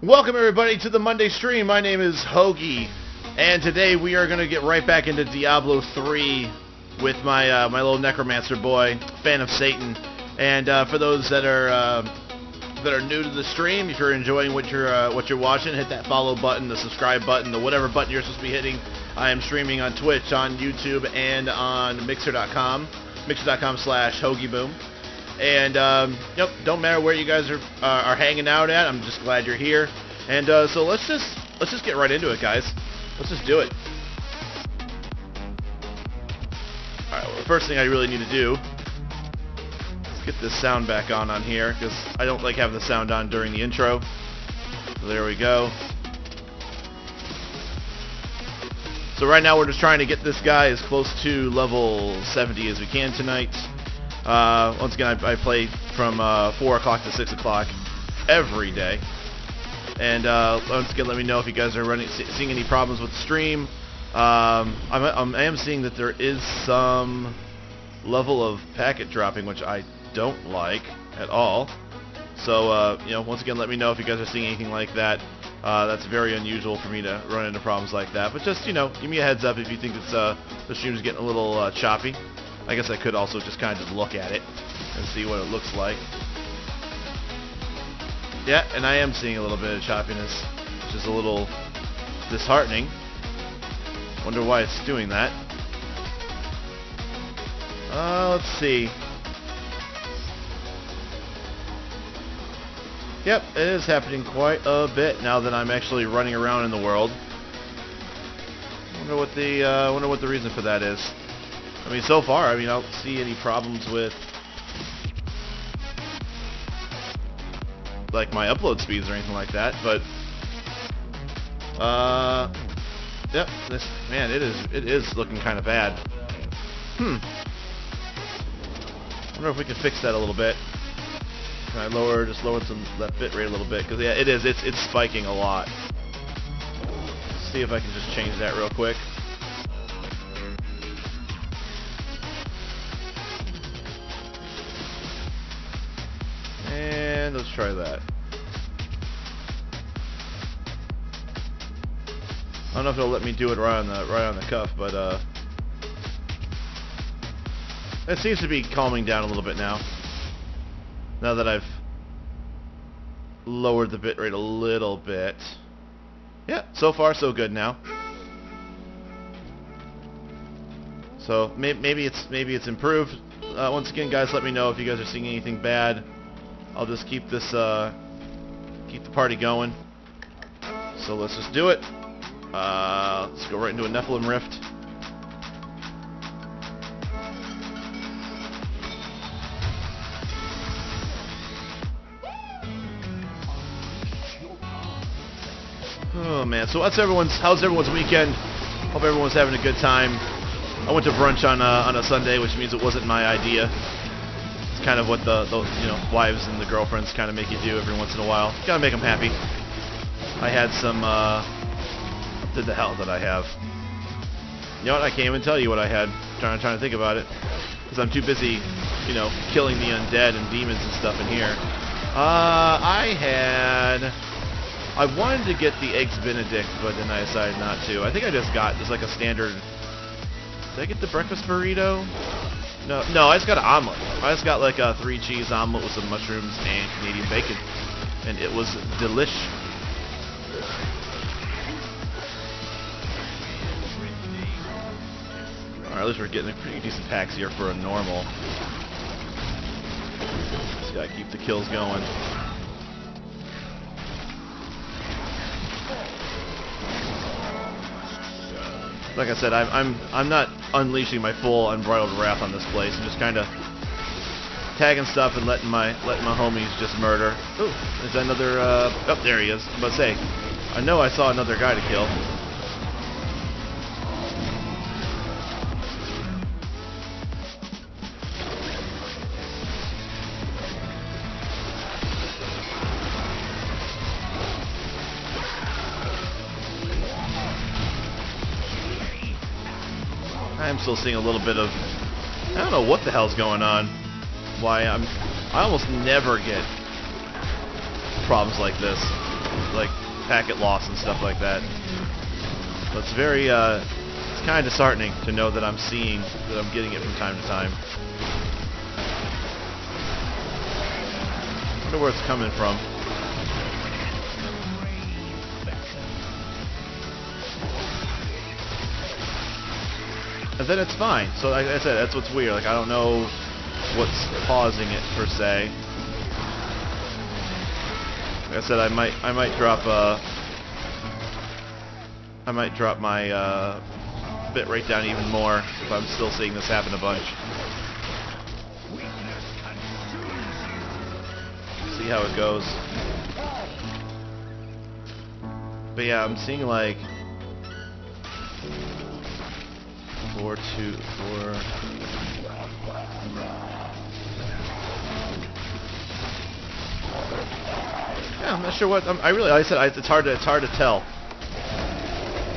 Welcome everybody to the Monday stream. My name is Hoagie, and today we are going to get right back into Diablo 3 with my my little Necromancer boy, fan of Satan. And for those that are new to the stream, if you're enjoying what you're watching, hit that follow button, the subscribe button, the whatever button you're supposed to be hitting. I am streaming on Twitch, on YouTube, and on Mixer.com, mixer.com/HoagieBoom. And yep, don't matter where you guys are hanging out at. I'm just glad you're here. And so let's just get right into it, guys. Let's just do it. All right. Well, the first thing I really need to do is get this sound back on here, because I don't like having the sound on during the intro. So there we go. So right now we're just trying to get this guy as close to level 70 as we can tonight. Once again, I play from 4 o'clock to 6 o'clock every day. And once again, let me know if you guys are seeing any problems with the stream. I am seeing that there is some level of packet dropping, which I don't like at all. So, you know, once again, let me know if you guys are seeing anything like that. That's very unusual for me to run into problems like that. But just, you know, give me a heads up if you think it's, the stream's getting a little choppy. I guess I could also just kind of just look at it and see what it looks like. Yeah, and I am seeing a little bit of choppiness, which is a little disheartening. Wonder why it's doing that. Let's see. Yep, it is happening quite a bit now that I'm actually running around in the world. Wonder what the reason for that is. I mean, so far, I don't see any problems with like my upload speeds or anything like that, but yep, it is looking kind of bad. Wonder if we can fix that a little bit. Can I lower that bit rate a little bit? Because yeah, it's spiking a lot. Let's see if I can just change that real quick. And let's try that. I don't know if it'll let me do it right on the cuff, but it seems to be calming down a little bit now. Now that I've lowered the bitrate a little bit. Yeah, so far so good now. So maybe it's improved. Once again, guys, let me know if you guys are seeing anything bad. I'll just keep the party going. So let's just do it. Let's go right into a Nephilim Rift. Oh man, so how's everyone's weekend? Hope everyone's having a good time. I went to brunch on a Sunday, which means it wasn't my idea. It's kind of what the wives and the girlfriends kind of make you do every once in a while. Gotta make them happy. I had some, what the hell did I have? You know what, I can't even tell you what I had. I'm trying to think about it. Because I'm too busy, killing the undead and demons and stuff in here. I wanted to get the Eggs Benedict, but then I decided not to. I think I just got just like a standard. Did I get the breakfast burrito? No, I just got an omelet. I just got like a 3-cheese omelet with some mushrooms and Canadian bacon, and it was delish. Alright, at least we're getting a pretty decent packs here for a normal. Just gotta keep the kills going. Like I said, I'm not unleashing my full unbridled wrath on this place. I'm just kind of tagging stuff and letting my homies just murder. Ooh, there's another. Oh, there he is. I'm about to say, I know I saw another guy to kill. I'm still seeing a little bit of, I don't know what the hell's going on. Why I almost never get problems like this. like packet loss and stuff like that. So it's very, it's kind of disheartening to know that I'm getting it from time to time. I wonder where it's coming from. And then it's fine. So like I said, that's what's weird. Like I don't know what's causing it per se. Like I said, I might drop my bit rate down even more if I'm still seeing this happen a bunch. See how it goes. But yeah, I'm seeing like 4, 2, 4. Yeah, I'm not sure what. I really, like I said, it's hard to tell.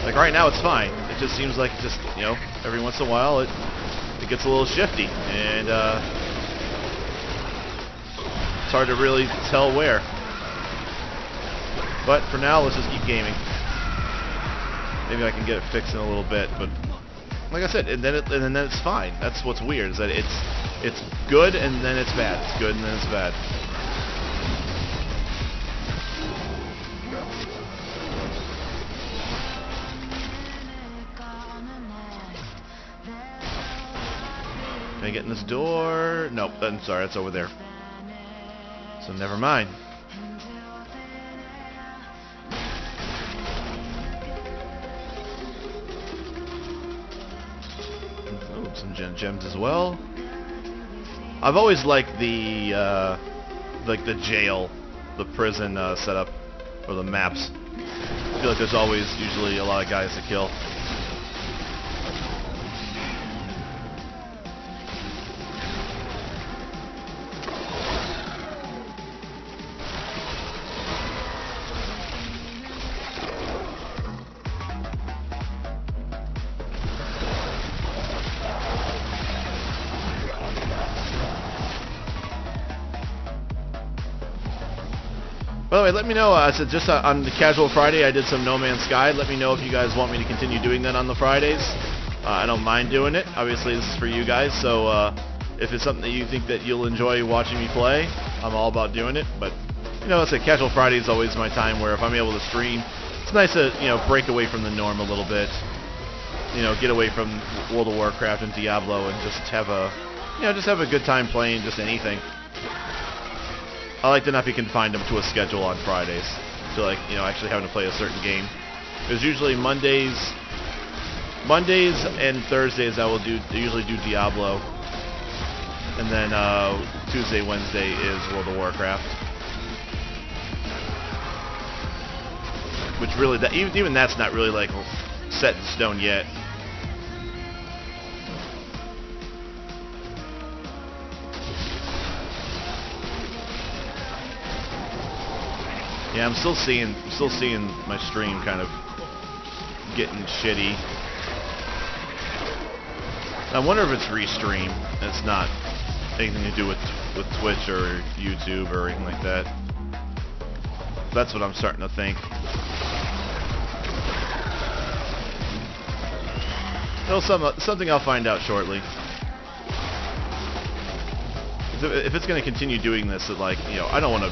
Like right now, it's fine. It just seems like just every once in a while it gets a little shifty, and it's hard to really tell where. But for now, let's just keep gaming. Maybe I can get it fixed in a little bit, but like I said, and then it's fine. That's what's weird, is that it's good and then it's bad. It's good and then it's bad. Can I get in this door? Nope. I'm sorry, it's over there. So never mind. Ooh, some gems as well. I've always liked the jail, the prison setup, or the maps. I feel like there's always usually a lot of guys to kill. By the way, let me know, I said just on the Casual Friday, I did some No Man's Sky. Let me know if you guys want me to continue doing that on the Fridays. I don't mind doing it. Obviously, this is for you guys, so if it's something that you think that you'll enjoy watching me play, I'm all about doing it. But, it's a Casual Friday is always my time where if I'm able to stream, it's nice to, break away from the norm a little bit. Get away from World of Warcraft and Diablo and just have a good time playing just anything. I like to not be confined to a schedule on Fridays. So like, actually having to play a certain game. Because usually Mondays and Thursdays I usually do Diablo. And then Tuesday, Wednesday is World of Warcraft. Which really, even that's not really like set in stone yet. Yeah, I'm still seeing my stream kind of getting shitty. I wonder if it's restream and it's not anything to do with Twitch or YouTube or anything like that. That's what I'm starting to think. Something I'll find out shortly. If it's going to continue doing this, I don't want to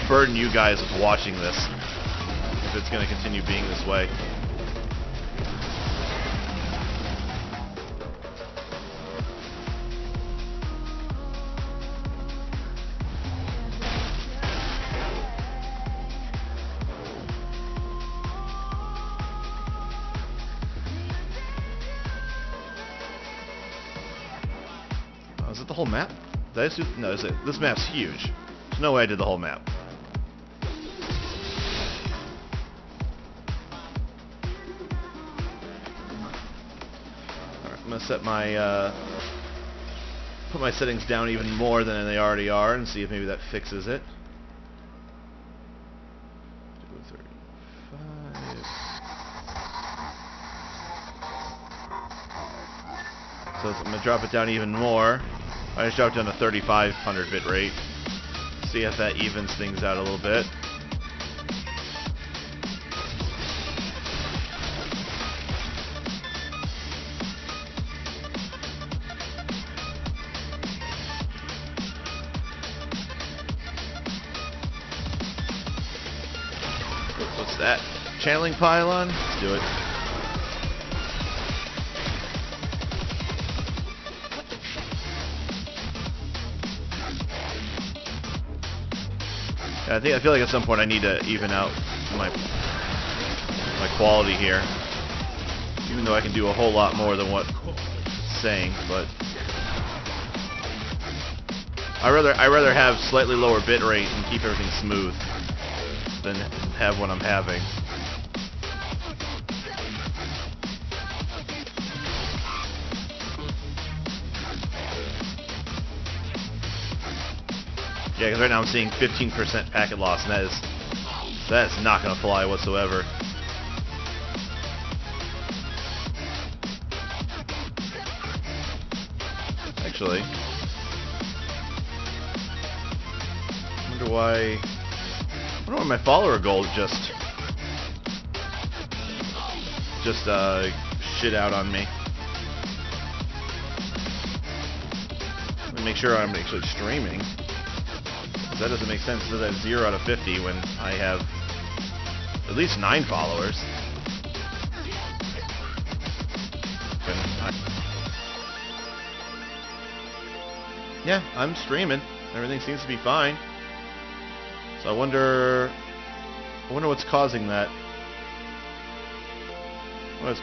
burden you guys with watching this if it's going to continue being this way. Is it the whole map? Did I assume? No, this map's huge. There's no way I did the whole map. I'm gonna set my put my settings down even more than they already are and see if maybe that fixes it. 235. So I'm gonna drop it down even more. I just dropped down to 3500 bit rate. See if that evens things out a little bit. What's that? Channeling pylon? Let's do it. Yeah, I feel like at some point I need to even out my quality here. Even though I can do a whole lot more than what it's saying, but I rather have slightly lower bit rate and keep everything smooth than have what I'm having. Yeah, because right now I'm seeing 15% packet loss, and that's not going to fly whatsoever. Actually, I wonder why my follower goal just shit out on me. Let me make sure I'm actually streaming. That doesn't make sense. It says I have 0 out of 50 when I have at least 9 followers. Yeah, I'm streaming. Everything seems to be fine. So I wonder what's causing that. What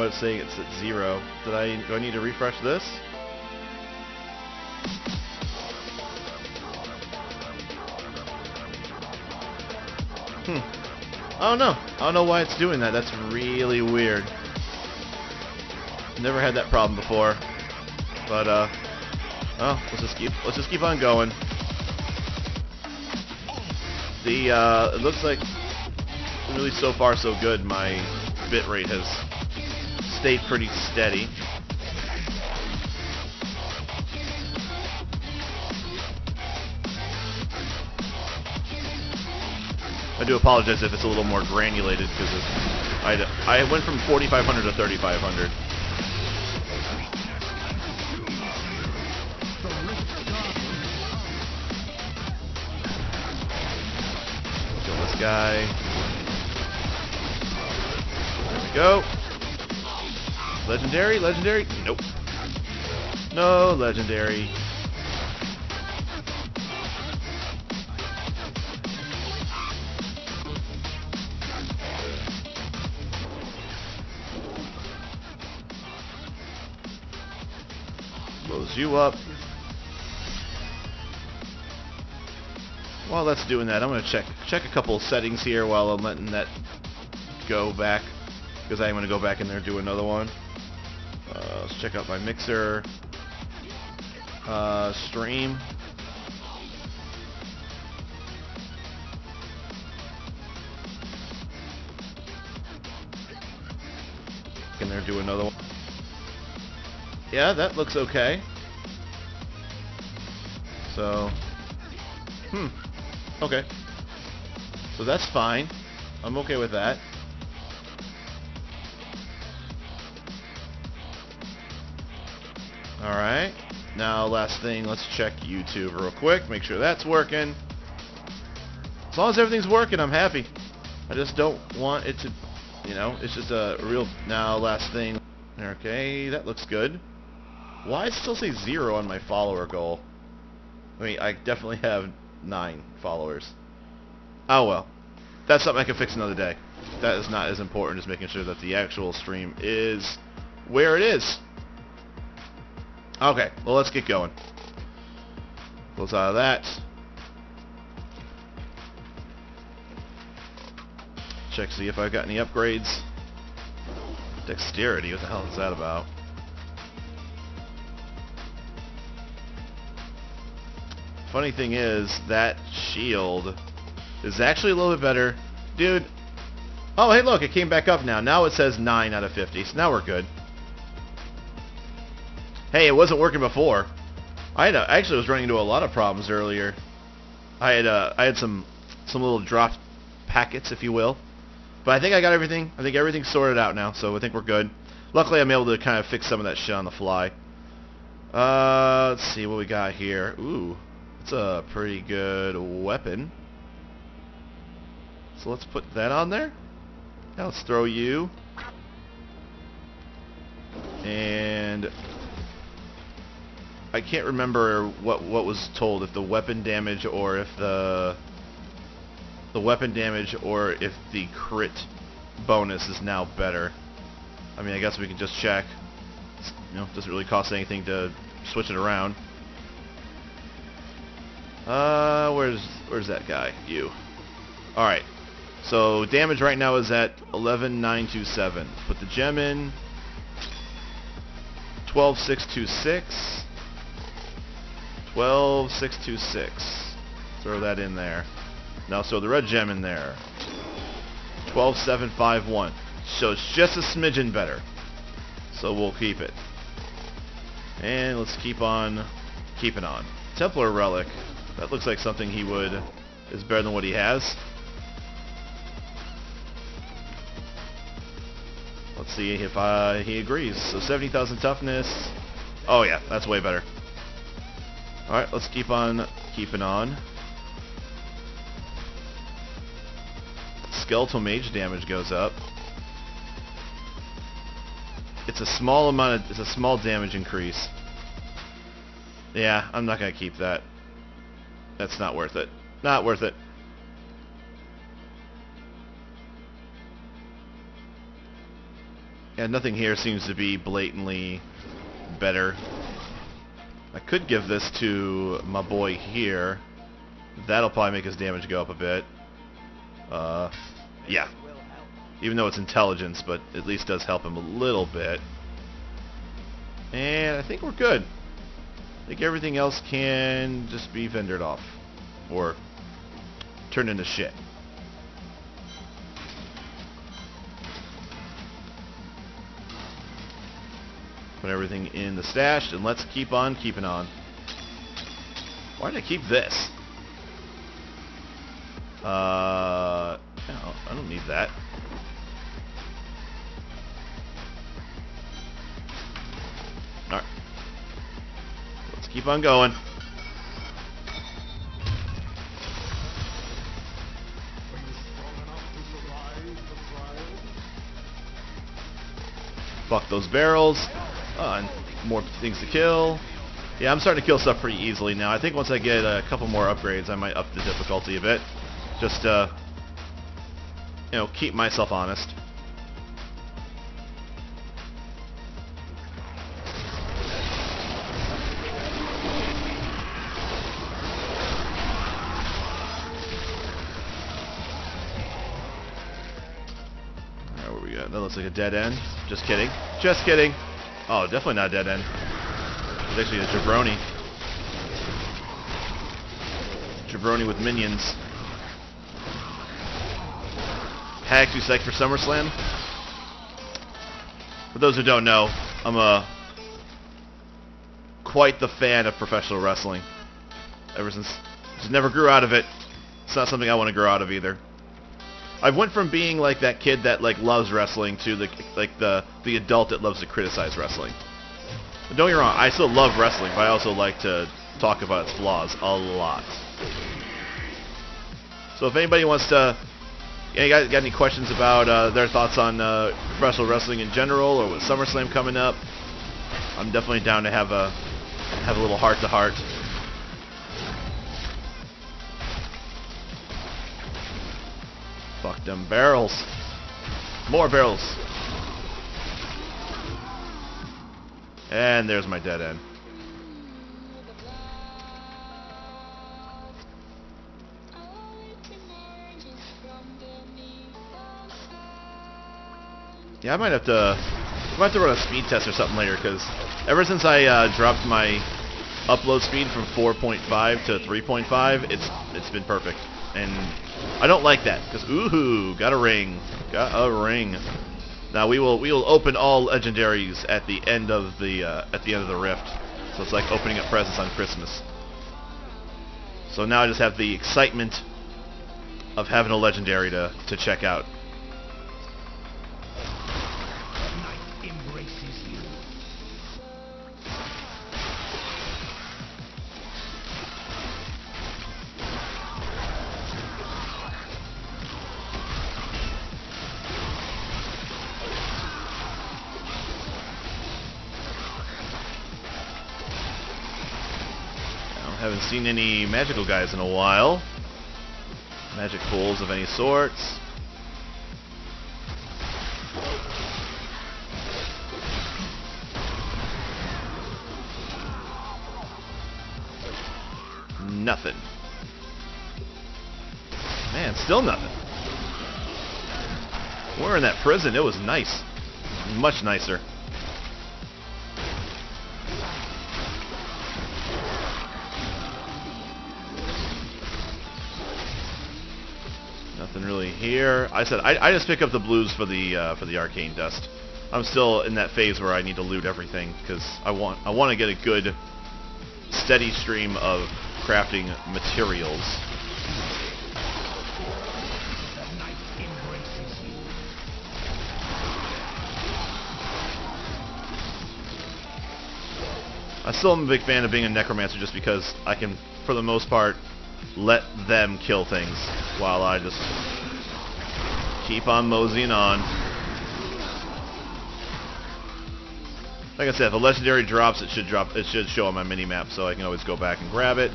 it's saying it's at 0. Do I need to refresh this? I don't know. I don't know why it's doing that. That's really weird. Never had that problem before. But oh, let's just keep on going. It looks like really so far so good. My bit rate has stayed pretty steady. I do apologize if it's a little more granulated because I went from 4,500 to 3,500. Kill this guy. There we go. Legendary? Legendary? Nope. No legendary. Blows you up. While that's doing that, I'm going to check a couple of settings here while I'm letting that go back, because I'm going to go back in there and do another one. Let's check out my mixer. Stream. In there, do another one. Yeah, that looks okay. So, okay. So that's fine. I'm okay with that. Alright. Now, last thing, let's check YouTube real quick. Make sure that's working. As long as everything's working, I'm happy. I just don't want it to, you know, it's just a real... Now, last thing. Okay, that looks good. Why does it still say 0 on my follower goal? I mean, I definitely have 9 followers. Oh well. That's something I can fix another day. That is not as important as making sure that the actual stream is where it is. Okay, well let's get going. Close out of that. Check, see if I've got any upgrades. Dexterity, what the hell is that about? Funny thing is, that shield is actually a little bit better. Dude. Oh, hey, look, it came back up now. Now it says 9 out of 50, so now we're good. Hey, it wasn't working before. I actually was running into a lot of problems earlier. I had some little dropped packets, if you will. But I think I got everything. I think everything's sorted out now, so I think we're good. Luckily, I'm able to kind of fix some of that shit on the fly. Let's see what we got here. Ooh. It's a pretty good weapon. So let's put that on there. Now let's throw you. And I can't remember what was told, if the weapon damage or if the weapon damage or if the crit bonus is now better. I mean, I guess we can just check. You know, it doesn't really cost anything to switch it around. Where's that guy? You. All right. So damage right now is at 11,927. Put the gem in. 12,626. 12,626. Throw that in there. Now throw the red gem in there. 12,751. So it's just a smidgen better. So we'll keep it. And let's keep on keeping on. Templar Relic. That looks like something he would is better than what he has. Let's see if he agrees. So 70,000 toughness. Oh yeah, that's way better. Alright, let's keep on keeping on. Skeletal Mage damage goes up. It's a small amount of, it's a small damage increase. Yeah, I'm not gonna keep that. That's not worth it. Not worth it. Yeah, nothing here seems to be blatantly better. I could give this to my boy here. That'll probably make his damage go up a bit. Yeah. Even though it's intelligence, but at least does help him a little bit. And I think we're good. I think everything else can just be vendored off. Or turned into shit. Put everything in the stash, and let's keep on keeping on. Why did I keep this? No, I don't need that. Alright. Let's keep on going. Fuck those barrels. And more things to kill. Yeah, I'm starting to kill stuff pretty easily now. I think once I get a couple more upgrades, I might up the difficulty a bit. Just, you know, keep myself honest. Alright, what we got? That looks like a dead end. Just kidding. Just kidding. Oh, definitely not a dead end. It's actually a jabroni. Jabroni with minions. Hags, you psyched for SummerSlam? For those who don't know, I'm quite the fan of professional wrestling. Ever since, just never grew out of it. It's not something I want to grow out of either. I went from being like that kid that like loves wrestling to the adult that loves to criticize wrestling. But don't get me wrong, I still love wrestling, but I also like to talk about its flaws a lot. So if anybody wants to, you got any questions about their thoughts on professional wrestling in general, or with SummerSlam coming up, I'm definitely down to have a little heart-to-heart. Fuck them barrels. More barrels. And there's my dead end. Yeah, I might have to run a speed test or something later, because ever since I dropped my upload speed from 4.5 to 3.5, it's been perfect. And I don't like that, because ooh, got a ring. Got a ring. Now we will open all legendaries at the end of the rift. So it's like opening up presents on Christmas. So now I just have the excitement of having a legendary to check out. Haven't seen any magical guys in a while. Magic pools of any sorts. Nothing. Man, still nothing. We're in that prison. It was nice. Much nicer. Nothing really here. I said I just pick up the blues for the arcane dust. I'm still in that phase where I need to loot everything because I want to get a good steady stream of crafting materials. I still am a big fan of being a Necromancer just because I can, for the most part, let them kill things while I just keep on moseying on. Like I said, if a legendary drops, it should show on my mini-map, so I can always go back and grab it.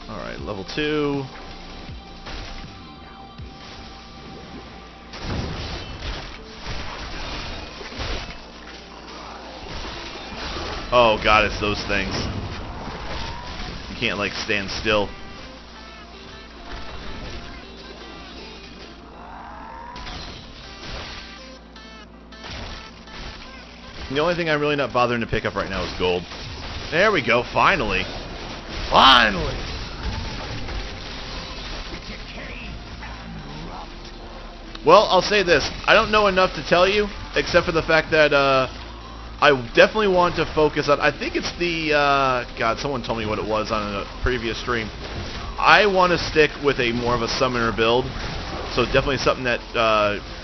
Alright, level 2. Oh god, it's those things. You can't, like, stand still. The only thing I'm really not bothering to pick up right now is gold. There we go, finally! Finally! Well, I'll say this. I don't know enough to tell you, except for the fact that, I definitely want to focus on... I think it's the... God, someone told me what it was on a previous stream. I want to stick with a more of a summoner build. So definitely something that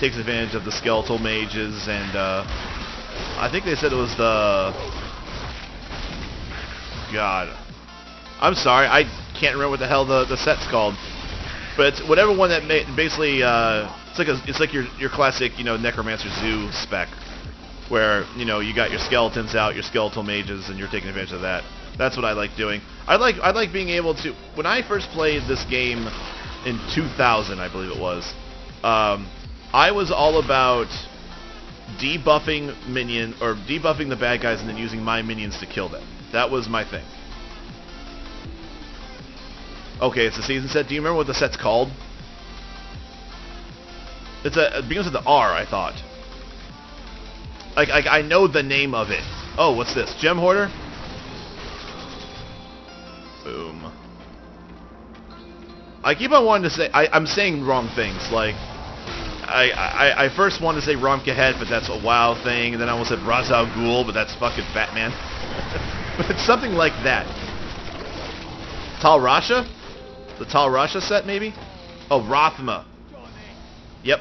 takes advantage of the skeletal mages and... I think they said it was the... God. I'm sorry, I can't remember what the hell the set's called. But it's whatever one that basically... it's like your classic, you know, Necromancer Zoo spec. Where, you know, you got your skeletons out, your skeletal mages, and you're taking advantage of that. That's what I like doing. I like being able to... When I first played this game in 2000, I believe it was, I was all about debuffing debuffing the bad guys and then using my minions to kill them. That was my thing. Okay, it's a season set. Do you remember what the set's called? It begins with the R, I thought. Like, I know the name of it. Oh, what's this? Gem Hoarder? Boom. I keep on wanting to say... I'm saying wrong things. Like, I first wanted to say Romkahed, but that's a WoW thing. And then I almost said Razal Ghul, but that's fucking Batman. But it's something like that. Tal Rasha? The Tal Rasha set, maybe? Oh, Rothma. Yep.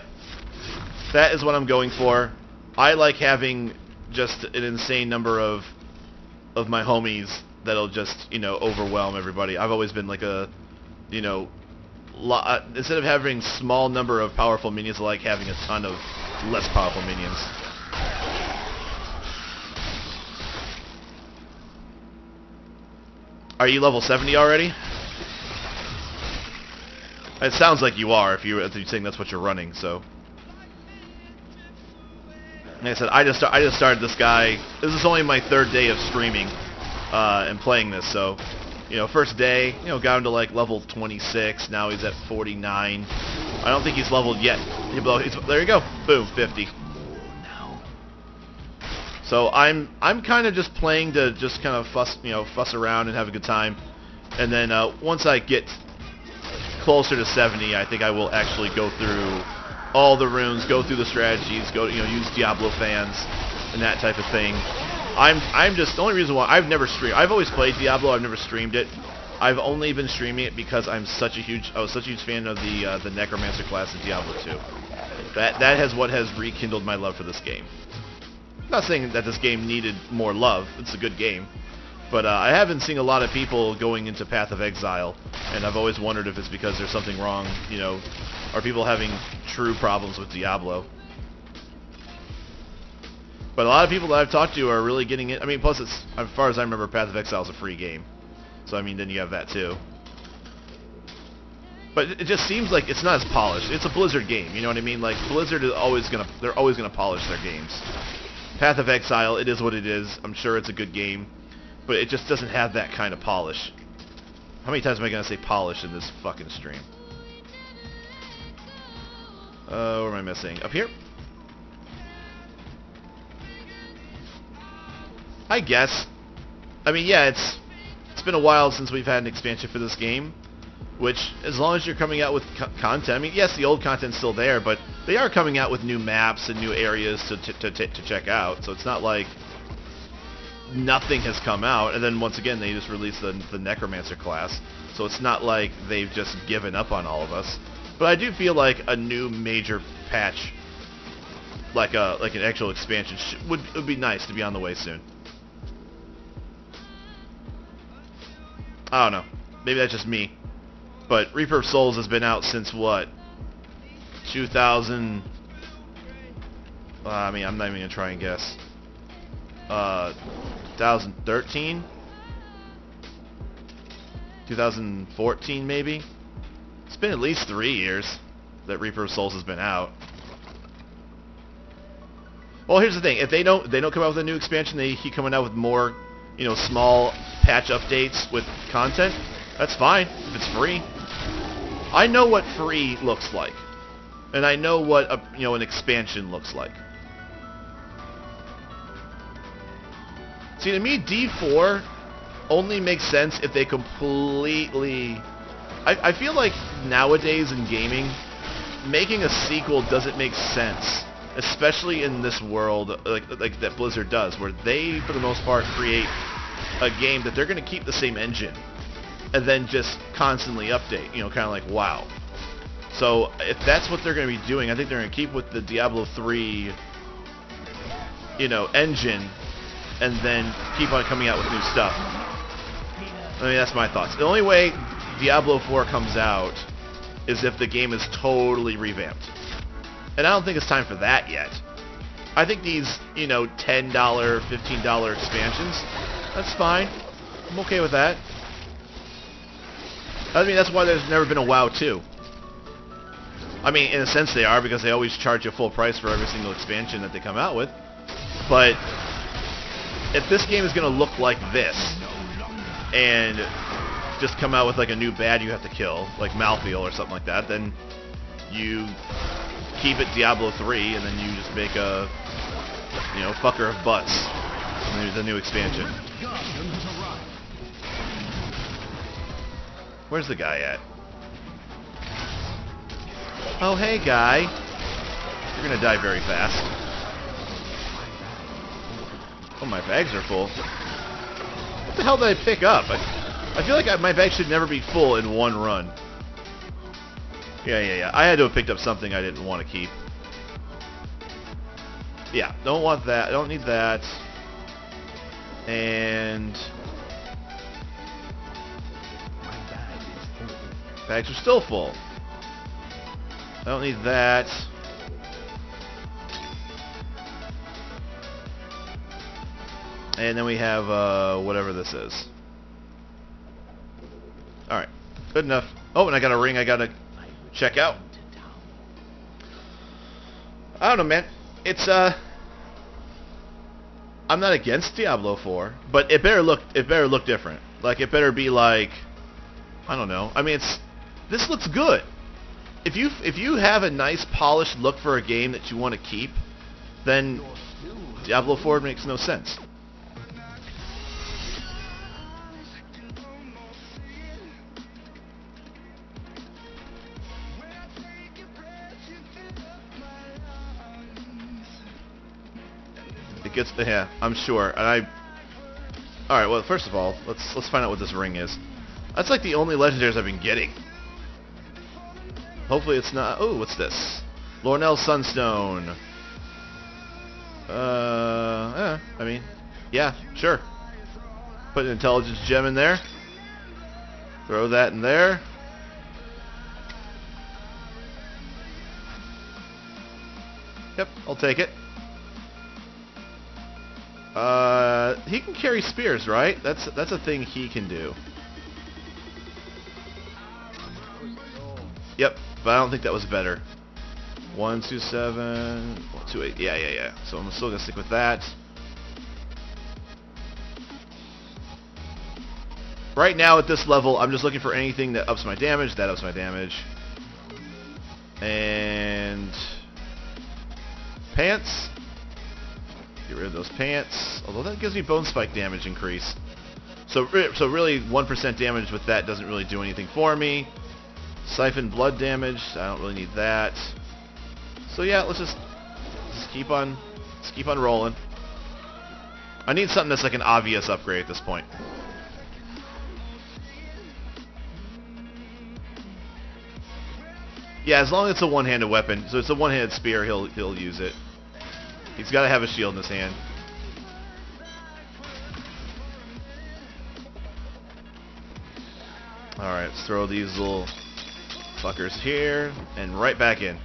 That is what I'm going for. I like having just an insane number of my homies that'll just, you know, overwhelm everybody. I've always been like a, you know, instead of having small number of powerful minions, I like having a ton of less powerful minions. Are you level 70 already? It sounds like you are if you're saying that's what you're running, so... Like I said, I just started this guy. This is only my 3rd day of streaming and playing this. So, you know, first day, you know, got him to like level 26. Now he's at 49. I don't think he's leveled yet. There you go. Boom, 50. So I'm kind of just playing to just kind of fuss around and have a good time. And then once I get closer to 70, I think I will actually go through all the runes, go through the strategies, use Diablo fans and that type of thing. I'm just the only reason why I've never streamed. I've always played Diablo. I've never streamed it. I've only been streaming it because I was such a huge fan of the Necromancer class in Diablo 2. That has what has rekindled my love for this game. I'm not saying that this game needed more love. It's a good game. But I haven't seen a lot of people going into Path of Exile, and I've always wondered if it's because there's something wrong, you know, are people having true problems with Diablo? But a lot of people that I've talked to are really getting it. I mean, plus it's, as far as I remember, Path of Exile is a free game. So I mean, then you have that too. But it just seems like it's not as polished. It's a Blizzard game, you know what I mean? Like Blizzard is they're always gonna polish their games. Path of Exile, it is what it is. I'm sure it's a good game, but it just doesn't have that kind of polish. How many times am I gonna say polish in this fucking stream? Where am I missing? Up here? I guess. I mean, yeah, it's been a while since we've had an expansion for this game, which, as long as you're coming out with content, I mean, yes, the old content's still there, but they are coming out with new maps and new areas to check out, so it's not like nothing has come out, and then once again, they just released the Necromancer class, so it's not like they've just given up on all of us. But I do feel like a new major patch, like an actual expansion, would be nice to be on the way soon. I don't know. Maybe that's just me. But Reaper of Souls has been out since what? 2000... I mean, I'm not even going to try and guess. 2013? 2014 maybe? It's been at least 3 years that Reaper of Souls has been out. Well, here's the thing. If they don't come out with a new expansion, they keep coming out with more, you know, small patch updates with content. That's fine if it's free. I know what free looks like, and I know what an expansion looks like. See, to me, D4 only makes sense if they completely... I feel like nowadays in gaming, making a sequel doesn't make sense, especially in this world like that Blizzard does, where they, for the most part, create a game that they're going to keep the same engine and then just constantly update, you know, kind of like WoW. So if that's what they're going to be doing, I think they're going to keep with the Diablo 3, you know, engine, and then keep on coming out with new stuff. I mean, that's my thoughts. The only way Diablo 4 comes out is if the game is totally revamped. And I don't think it's time for that yet. I think these, you know, $10, $15 expansions, that's fine. I'm okay with that. I mean, that's why there's never been a WoW 2. I mean, in a sense they are, because they always charge you full price for every single expansion that they come out with. But if this game is going to look like this, and just come out with like a new bad you have to kill, like Malthael or something like that, then you keep it Diablo 3, and then you just make a, you know, fucker of butts. And there's a new expansion. Where's the guy at? Oh, hey, guy. You're gonna die very fast. Oh, my bags are full. What the hell did I pick up? I feel like my bag should never be full in one run. Yeah. I had to have picked up something I didn't want to keep. Yeah, don't want that. I don't need that. And... bags are still full. I don't need that. And then we have, whatever this is. Alright. Good enough. Oh, and I got a ring I gotta check out. I don't know, man. It's, I'm not against Diablo 4, but it better look different. Like, it better be like, I don't know. I mean, this looks good. If you have a nice polished look for a game that you want to keep, then Diablo 4 makes no sense. It gets yeah, I'm sure. And all right, well, first of all, let's find out what this ring is. That's like the only legendaries I've been getting. Hopefully it's not... oh, what's this? Lornell Sunstone. Yeah, I mean, yeah, sure. Put an intelligence gem in there. Throw that in there. Yep, I'll take it. He can carry spears, right? That's a thing he can do. but I don't think that was better. 127, 128. Yeah. So I'm still gonna stick with that. Right now at this level, I'm just looking for anything that ups my damage. That ups my damage. And pants. Get rid of those pants. Although that gives me bone spike damage increase. So really 1% damage with that doesn't really do anything for me. Siphon blood damage. I don't really need that. So yeah, let's just keep on rolling. I need something that's like an obvious upgrade at this point. Yeah, as long as it's a one-handed weapon. So it's a one-handed spear, he'll use it. He's got to have a shield in his hand. Alright, let's throw these little fuckers here and right back in.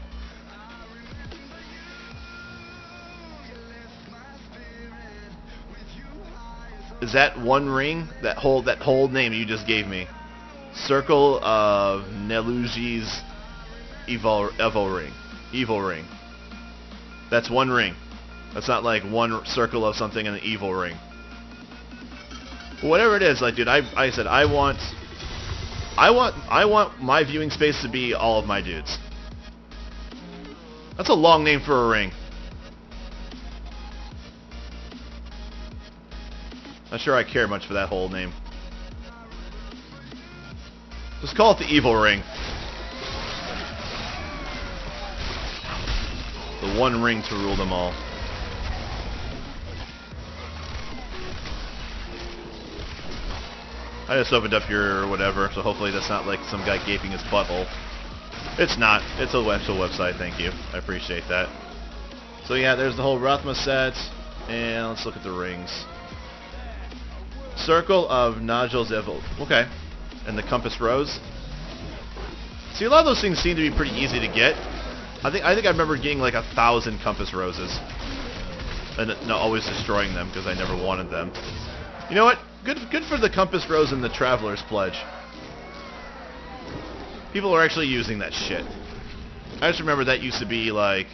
Is that one ring? That whole name you just gave me. Circle of Neluji's Evil ring. That's one ring. That's not like one circle of something and an evil ring. Whatever it is, like, dude, I said I want my viewing space to be all of my dudes. That's a long name for a ring. Not sure I care much for that whole name. Just call it the evil ring. The one ring to rule them all. I just opened up your whatever, so hopefully that's not like some guy gaping his butthole. It's not. It's a actual website, thank you. I appreciate that. So yeah, there's the whole Rathma set, and let's look at the rings. Circle of Nagel's Evil. Okay. And the Compass Rose. See, a lot of those things seem to be pretty easy to get. I think I remember getting like 1,000 Compass Roses. And not always destroying them because I never wanted them. You know what? Good for the Compass Rose and the Traveler's Pledge. People are actually using that shit. I just remember that used to be like...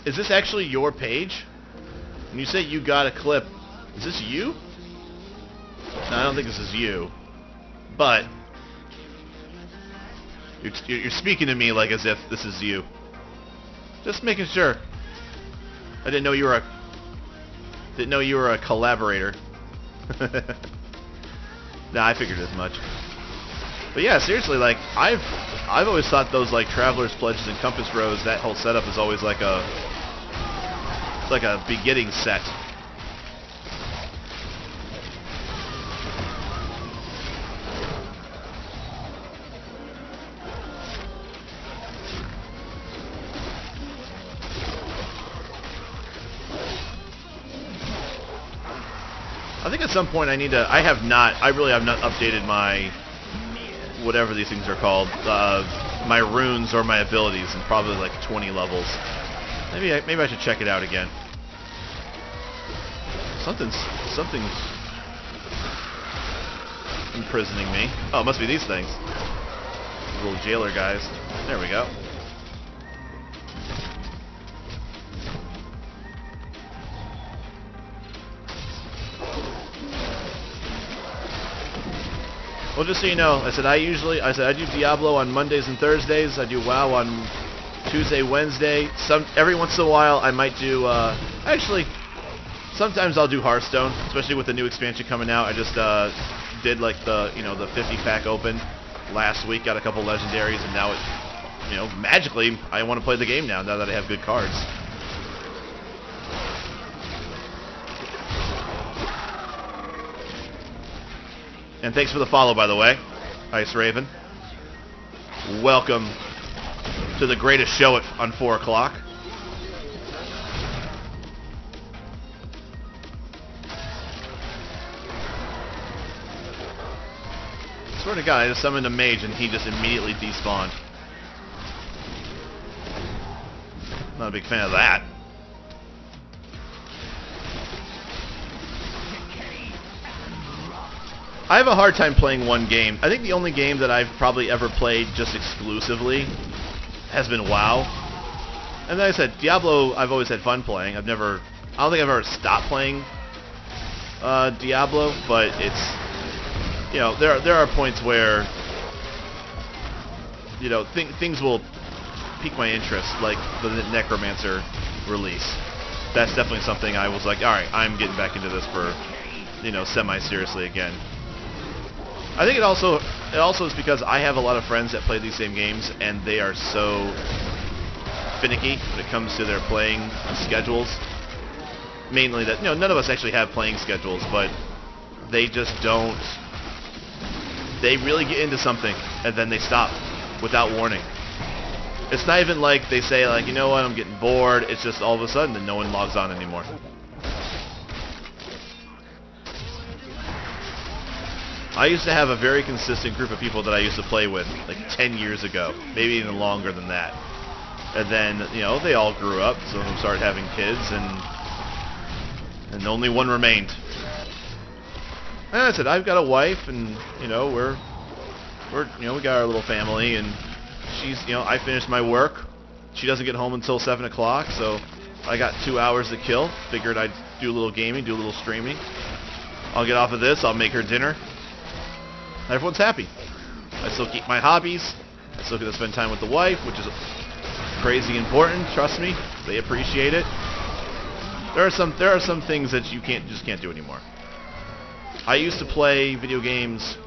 Is this actually your page? When you say you got a clip, is this you? No, I don't think this is you. But... You're speaking to me like as if this is you. Just making sure. I didn't know you were a collaborator. Nah, I figured as much. But yeah, seriously, like I've always thought those like Traveler's Pledges and Compass Rose, that whole setup is always like a beginning set. I think at some point I really have not updated my, whatever these things are called, my runes or my abilities in probably like 20 levels. Maybe I should check it out again. Something's imprisoning me. Oh, it must be these things. Little jailer guys. There we go. Well, just so you know, I said I do Diablo on Mondays and Thursdays. I do WoW on Tuesday, Wednesday. Every once in a while, I might do. Actually, sometimes I'll do Hearthstone, especially with the new expansion coming out. I just did like the 50-pack open last week. Got a couple legendaries, and now it, magically, I want to play the game now that I have good cards. And thanks for the follow, by the way, Ice Raven. Welcome to the greatest show on 4 o'clock. Swear to God, I just summoned a mage and he just immediately despawned. Not a big fan of that. I have a hard time playing one game. I think the only game that I've probably ever played just exclusively has been WoW. And like I said, Diablo I've always had fun playing. I don't think I've ever stopped playing Diablo, but it's, you know, there are points where, you know, things will pique my interest, like the Necromancer release. That's definitely something I was like, alright, I'm getting back into this for, you know, semi-seriously again. I think it also is because I have a lot of friends that play these same games, and they are so finicky when it comes to their playing schedules. Mainly that, you know, none of us actually have playing schedules, but they just don't. They really get into something, and then they stop without warning. It's not even like they say, like, you know what, I'm getting bored. It's just all of a sudden that no one logs on anymore. I used to have a very consistent group of people that I used to play with, like 10 years ago, maybe even longer than that. And then, you know, they all grew up. Some of them started having kids, and only one remained. And I said, I've got a wife, and, you know, we're you know, we got our little family, and she's, you know, I finished my work. She doesn't get home until 7 o'clock, so I got 2 hours to kill. Figured I'd do a little gaming, do a little streaming. I'll get off of this, I'll make her dinner. Everyone's happy. I still keep my hobbies. I still get to spend time with the wife, which is crazy important. Trust me, they appreciate it. There are some things that you just can't do anymore. I used to play video games,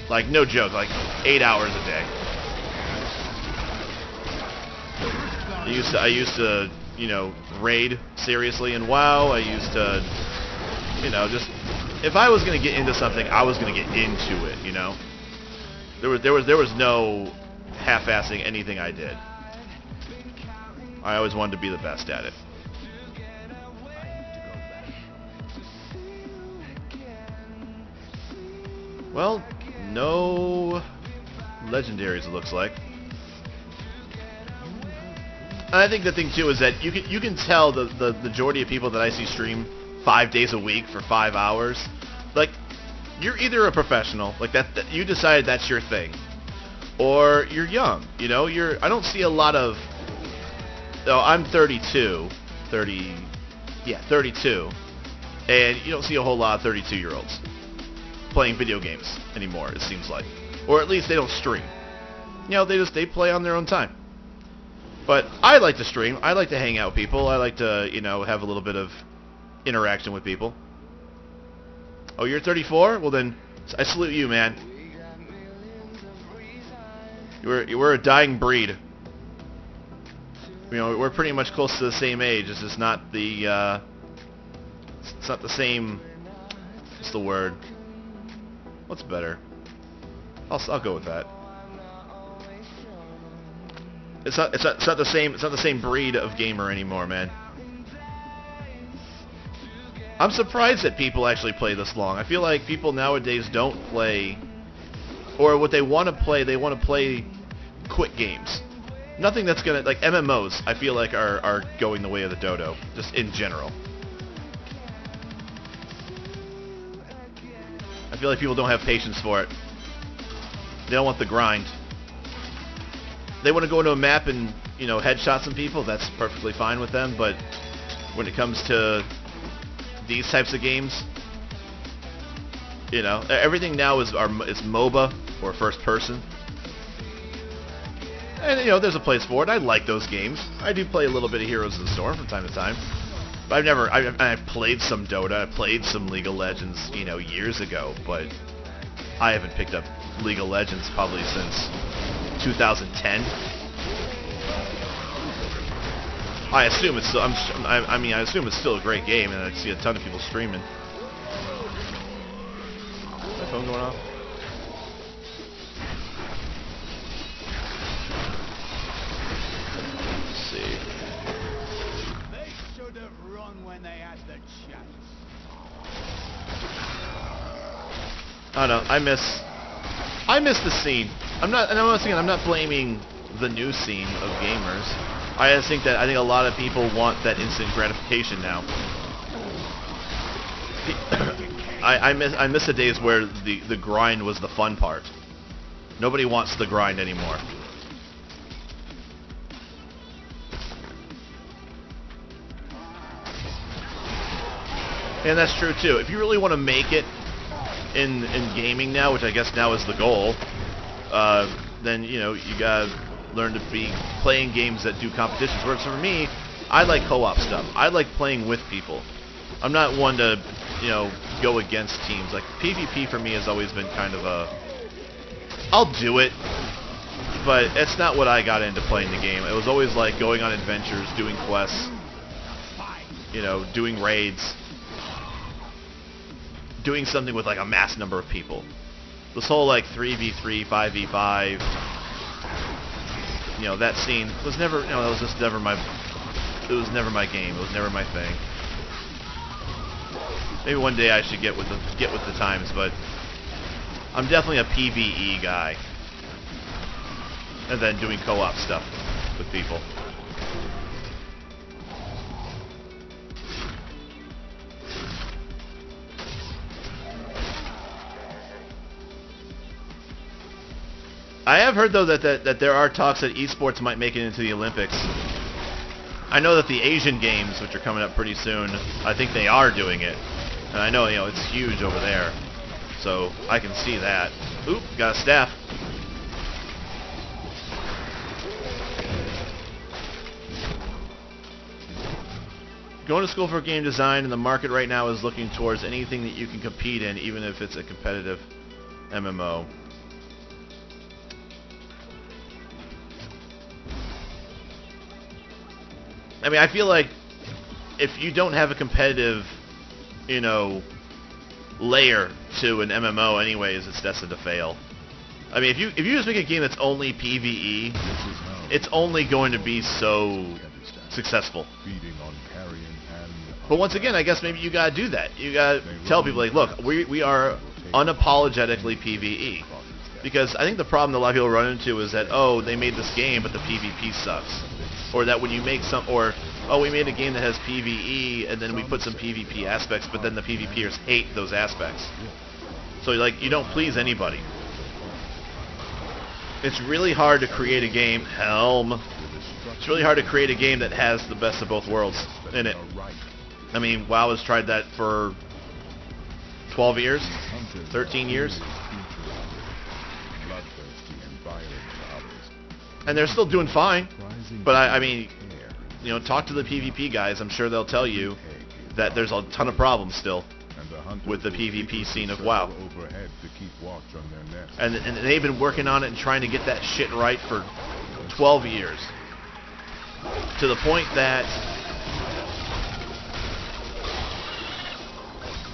like, no joke, like 8 hours a day. I used to, you know, raid seriously in WoW. I used to, you know, just, if I was gonna get into something, I was gonna get into it. You know, there was no half-assing anything I did. I always wanted to be the best at it. Well, no legendaries, it looks like. And I think the thing too is that you can tell the majority of people that I see stream 5 days a week for 5 hours, like, you're either a professional, like that you decided that's your thing, or you're young. You know, I don't see a lot of. Oh, I'm 32, and you don't see a whole lot of 32-year-olds playing video games anymore, it seems like. Or at least they don't stream. You know, they play on their own time. But I like to stream. I like to hang out with people. I like to, you know, have a little bit of interaction with people. Oh, you're 34? Well then, I salute you, man. You were a dying breed. You know, we're pretty much close to the same age. It's just not the, it's not the same, what's the word? What's better? I'll go with that. It's not the same breed of gamer anymore, man. I'm surprised that people actually play this long. I feel like people nowadays don't play, or what they want to play quick games. Nothing that's gonna, like, MMOs, I feel like are going the way of the dodo, just in general. I feel like people don't have patience for it. They don't want the grind. They want to go into a map and, you know, headshot some people. That's perfectly fine with them. But when it comes to these types of games, you know, everything now is MOBA or first person. And, you know, there's a place for it. I like those games. I do play a little bit of Heroes of the Storm from time to time. But I've played some Dota. I played some League of Legends, you know, years ago. But I haven't picked up League of Legends probably since 2010. I assume it's still. I mean, I assume it's still a great game, and I see a ton of people streaming. Is my phone going off? Let's see. They should have run when they had the chance. I don't know. I miss the scene. I'm not blaming the new scene of gamers. I just think a lot of people want that instant gratification now. I miss the days where the grind was the fun part. Nobody wants the grind anymore. And that's true too. If you really want to make it in gaming now, which I guess now is the goal, then you know you gotta learn to be playing games that do competitions. Whereas for me, I like co-op stuff. I like playing with people. I'm not one to, you know, go against teams. Like PvP for me has always been kind of a, I'll do it, but it's not what I got into playing the game. It was always like going on adventures, doing quests, you know, doing raids, doing something with like a mass number of people. This whole like 3v3, 5v5, you know, that scene was never, you know, that was just never my, it was never my game. It was never my thing. Maybe one day I should get with the times, but I'm definitely a PvE guy. And then doing co-op stuff with people. I have heard though that there are talks that esports might make it into the Olympics. I know that the Asian Games, which are coming up pretty soon, I think they are doing it. And I know, you know, it's huge over there. So I can see that. Oop, got a staff. Going to school for game design, and the market right now is looking towards anything that you can compete in, even if it's a competitive MMO. I mean, I feel like if you don't have a competitive, you know, layer to an MMO anyways, it's destined to fail. I mean, if you just make a game that's only PvE, it's only going to be so successful. But once again, I guess maybe you gotta do that. You gotta tell people, like, look, we are unapologetically PvE. Because I think the problem that a lot of people run into is that, oh, they made this game, but the PvP sucks. Or that when you make some, or, oh, we made a game that has PvE, and then we put some PvP aspects, but then the PvPers hate those aspects. So, like, you don't please anybody. It's really hard to create a game, it's really hard to create a game that has the best of both worlds in it. I mean, WoW has tried that for 12 years, 13 years. And they're still doing fine. But I mean, you know, talk to the PvP guys. I'm sure they'll tell you that there's a ton of problems still with the PvP scene of WoW. And they've been working on it and trying to get that shit right for 12 years. To the point that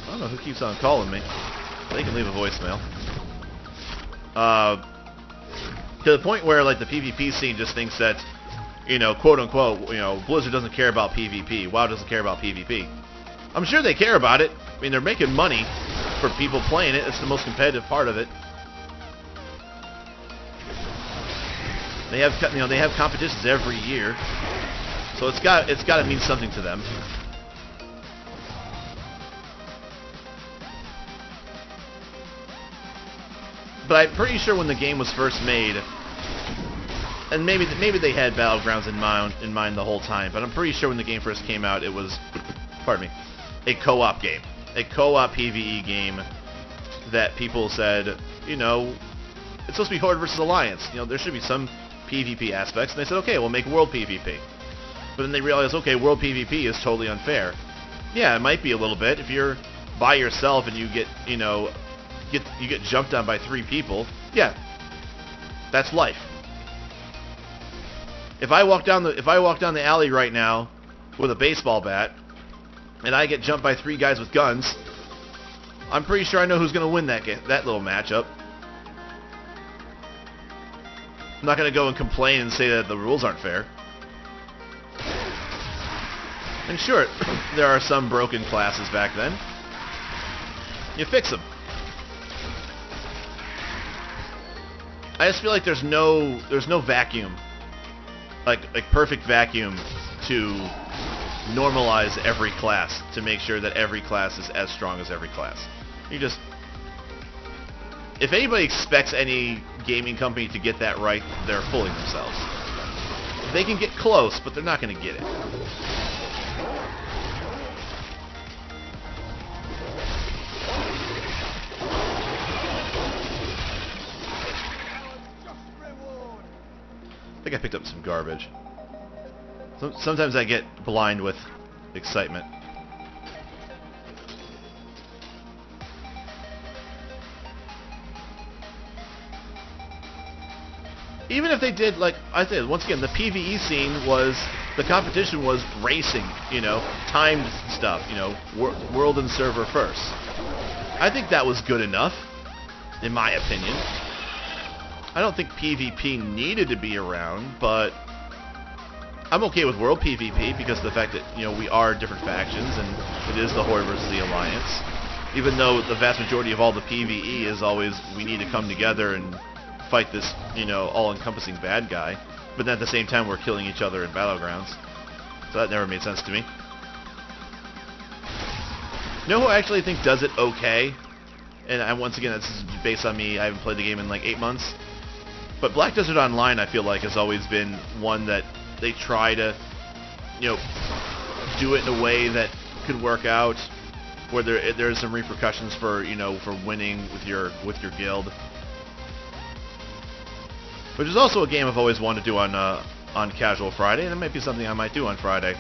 I don't know who keeps on calling me. They can leave a voicemail. To the point where, like, the PvP scene just thinks that, you know, quote unquote, you know, Blizzard doesn't care about PvP. WoW doesn't care about PvP. I'm sure they care about it. I mean, they're making money for people playing it. It's the most competitive part of it. They have, you know, they have competitions every year, so it's got to mean something to them. But I'm pretty sure when the game was first made, and maybe they had Battlegrounds in mind the whole time, but I'm pretty sure when the game first came out, it was, pardon me, a co-op game, a co-op PvE game that people said, you know, it's supposed to be Horde versus Alliance. You know, there should be some PvP aspects, and they said, okay, we'll make World PvP. But then they realized, okay, World PvP is totally unfair. Yeah, it might be a little bit if you're by yourself and you get, you know, you get jumped on by 3 people. Yeah, that's life. If I walk down the alley right now with a baseball bat and I get jumped by 3 guys with guns, I'm pretty sure I know who's going to win that little matchup. I'm not going to go and complain and say that the rules aren't fair. And sure, there are some broken classes back then. You fix them. I just feel like there's no vacuum, like perfect vacuum to normalize every class to make sure that every class is as strong as every class. You just... If anybody expects any gaming company to get that right, they're fooling themselves. They can get close, but they're not going to get it. I think I picked up some garbage. Sometimes I get blind with excitement. Even if they did, like I said, once again, the PvE scene was, the competition was racing, you know, timed stuff, you know, world and server first. I think that was good enough, in my opinion. I don't think PvP needed to be around, but I'm okay with world PvP because of the fact that, you know, we are different factions and it is the Horde versus the Alliance. Even though the vast majority of all the PvE is always, we need to come together and fight this, you know, all-encompassing bad guy, but then at the same time we're killing each other in battlegrounds. So that never made sense to me. You know who I actually think does it okay? And once again, this is based on me, I haven't played the game in like 8 months. But Black Desert Online, I feel like, has always been one that they try to, you know, do it in a way that could work out, where there's some repercussions for, you know, for winning with your guild. Which is also a game I've always wanted to do on Casual Friday, and it might be something I might do on Friday.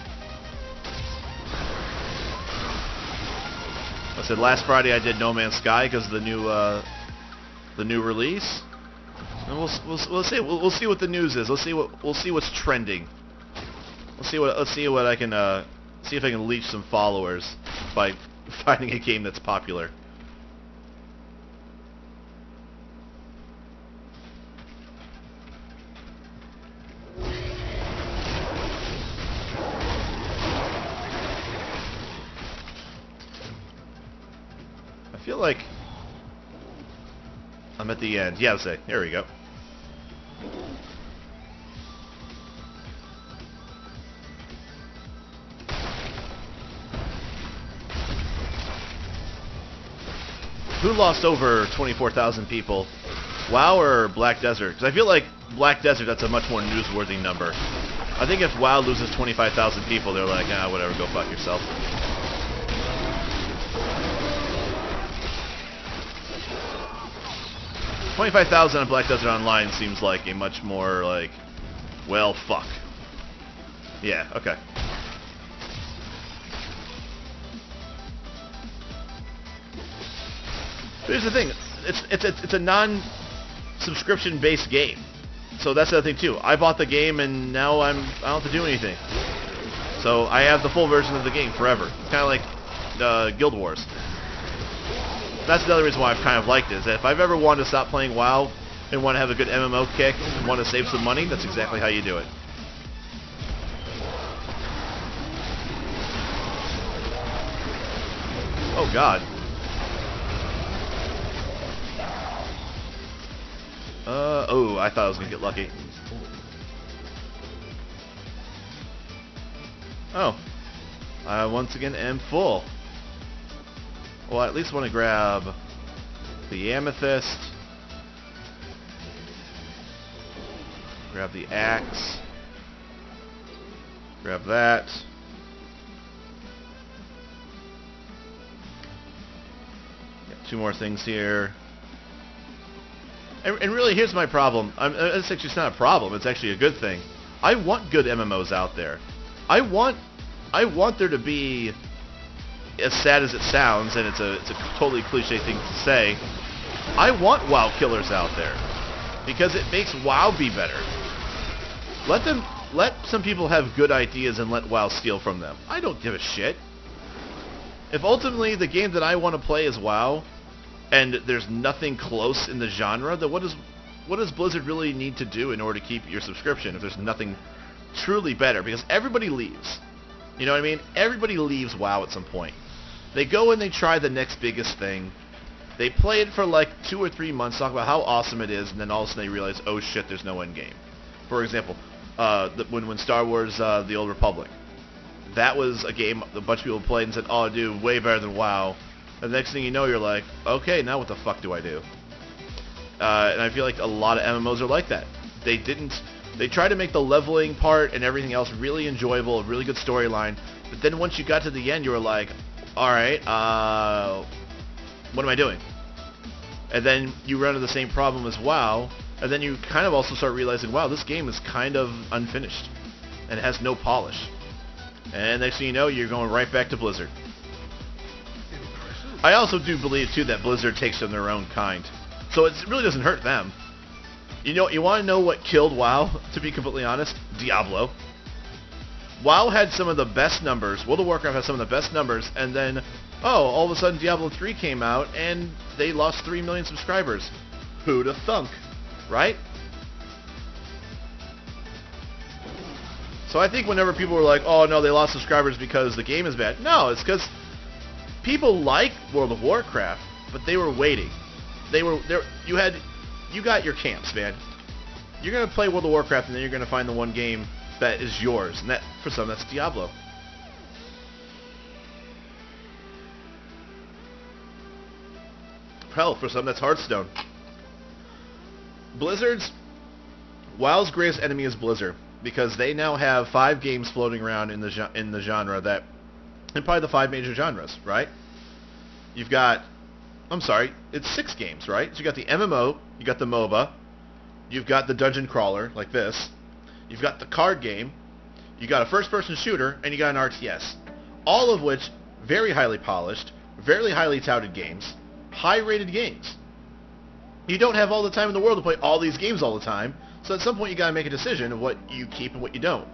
I said last Friday I did No Man's Sky because of the new release, and we'll see what the news is. We'll see what's trending. Let's see what I can see if I can leech some followers by finding a game that's popular. I feel like I'm at the end. Yeah, I'll say. Here we go. Who lost over 24,000 people? WoW or Black Desert? Because I feel like Black Desert, that's a much more newsworthy number. I think if WoW loses 25,000 people, they're like, ah, whatever, go fuck yourself. 25,000 on Black Desert Online seems like a much more, like, well, fuck. Yeah, okay. Here's the thing, it's a non-subscription based game, so that's the other thing too. I bought the game and now I don't have to do anything, so I have the full version of the game forever. It's kind of like Guild Wars. That's the other reason why I've kind of liked it, is that if I've ever wanted to stop playing WoW and want to have a good MMO kick and want to save some money, that's exactly how you do it. Oh god. Oh, I thought I was going to get lucky. Oh. I once again am full. Well, I at least want to grab the amethyst. Grab the axe. Grab that. Got 2 more things here. And really, here's my problem. It's actually not a problem. It's actually a good thing. I want good MMOs out there. I want there to be, as sad as it sounds, and it's a totally cliche thing to say, I want WoW killers out there because it makes WoW be better. Let some people have good ideas and let WoW steal from them. I don't give a shit. If ultimately the game that I want to play is WoW, and there's nothing close in the genre, then what does Blizzard really need to do in order to keep your subscription if there's nothing truly better? Because everybody leaves. You know what I mean? Everybody leaves WoW at some point. They go and they try the next biggest thing. They play it for like 2 or 3 months, talk about how awesome it is, and then all of a sudden they realize, oh shit, there's no end game. For example, when Star Wars The Old Republic, that was a game a bunch of people played and said, oh dude, way better than WoW. And the next thing you know, you're like, okay, now what the fuck do I do? And I feel like a lot of MMOs are like that. They try to make the leveling part and everything else really enjoyable, a really good storyline, but then once you got to the end, you were like, alright, what am I doing? And then you run into the same problem as WoW, and then you kind of also start realizing, wow, this game is kind of unfinished, and has no polish. And next thing you know, you're going right back to Blizzard. I also do believe, too, that Blizzard takes from their own kind. So it really doesn't hurt them. You want to know what killed WoW, to be completely honest? Diablo. WoW had some of the best numbers, World of Warcraft had some of the best numbers, and then, all of a sudden Diablo 3 came out, and they lost 3 million subscribers. Who'da thunk, right? So I think whenever people were like, oh no, they lost subscribers because the game is bad. No, it's because people like World of Warcraft, but they were waiting. You got your camps, man. You're going to play World of Warcraft, and then you're going to find the one game that is yours. And that, for some, that's Diablo. Hell, for some, that's Hearthstone. WoW's greatest enemy is Blizzard, because they now have 5 games floating around in the genre that, and probably the 5 major genres, right? You've got, it's 6 games, right? So you got the MMO, you got the MOBA, you've got the dungeon crawler, like this, you've got the card game, you got a first-person shooter, and you got an RTS. All of which, very highly polished, very highly touted games, high-rated games. You don't have all the time in the world to play all these games all the time, so at some point you gotta make a decision of what you keep and what you don't.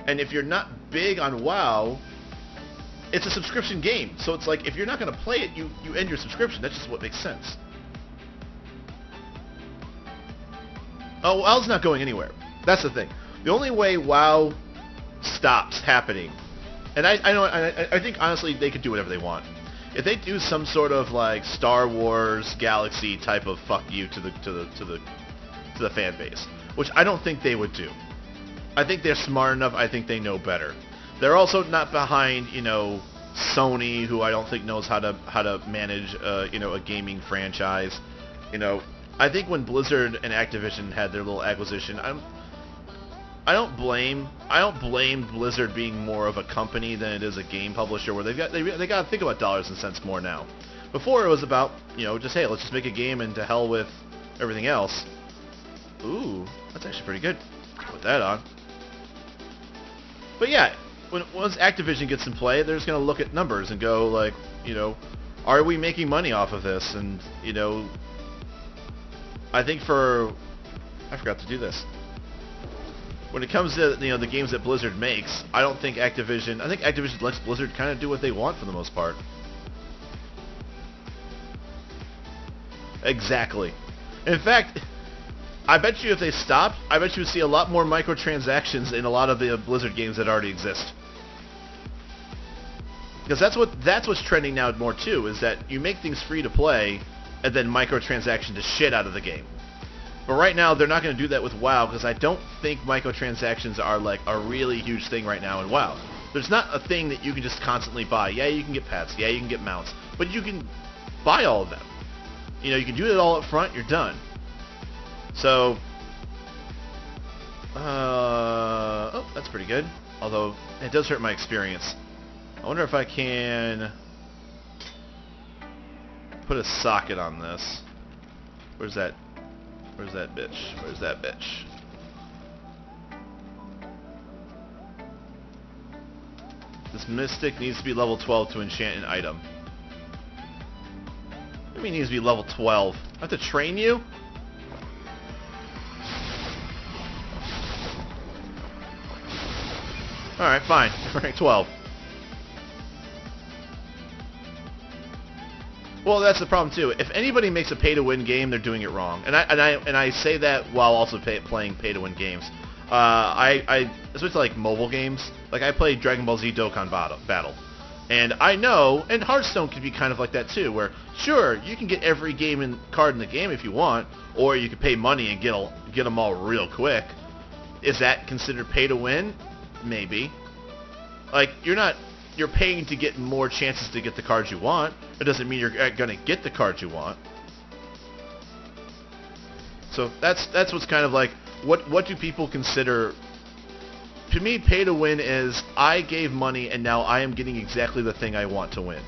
And if you're not big on WoW, it's a subscription game, so it's like, if you're not gonna play it, you end your subscription. That's just what makes sense. Oh, WoW's not going anywhere. That's the thing. The only way WoW stops happening, and I think honestly they could do whatever they want. If they do some sort of like Star Wars Galaxy type of fuck you to the fan base, which I don't think they would do. I think they're smart enough. I think they know better. They're also not behind, Sony, who I don't think knows how to manage, a gaming franchise. I think when Blizzard and Activision had their little acquisition, I don't blame Blizzard being more of a company than it is a game publisher, where they got to think about dollars and cents more now. Before it was about, just hey, let's just make a game and to hell with everything else. Ooh, that's actually pretty good. Put that on. But yeah, once Activision gets in play, they're just gonna look at numbers and go like, are we making money off of this? And I think I forgot to do this. When it comes to the games that Blizzard makes, I think Activision lets Blizzard kind of do what they want for the most part. Exactly. In fact, I bet you if they stopped, I bet you would see a lot more microtransactions in a lot of the Blizzard games that already exist. Because that's what's trending now more too, is that you make things free to play and then microtransaction the shit out of the game. But right now they're not going to do that with WoW, because I don't think microtransactions are like a really huge thing right now in WoW. There's not a thing that you can just constantly buy. Yeah, you can get pets. Yeah, you can get mounts. But you can buy all of them. You can do it all up front. You're done. So, oh, that's pretty good. Although, it does hurt my experience. I wonder if I can put a socket on this. Where's that bitch? Where's that bitch? This mystic needs to be level 12 to enchant an item. What do you mean it needs to be level 12? I have to train you? Alright, fine. Rank 12. Well, that's the problem too. If anybody makes a pay-to-win game, they're doing it wrong. And I say that while also playing pay-to-win games. Especially like mobile games. Like I played Dragon Ball Z Dokkan Battle, and I know, and Hearthstone can be kind of like that too, where sure you can get every card in the game if you want, or you can pay money and get them all real quick. Is that considered pay-to-win? Maybe. Like you're not you're paying to get more chances to get the cards you want. It doesn't mean you're going to get the cards you want. So that's what's kind of like, what do people consider? To me, pay to win is I gave money and now I am getting exactly the thing I want to win.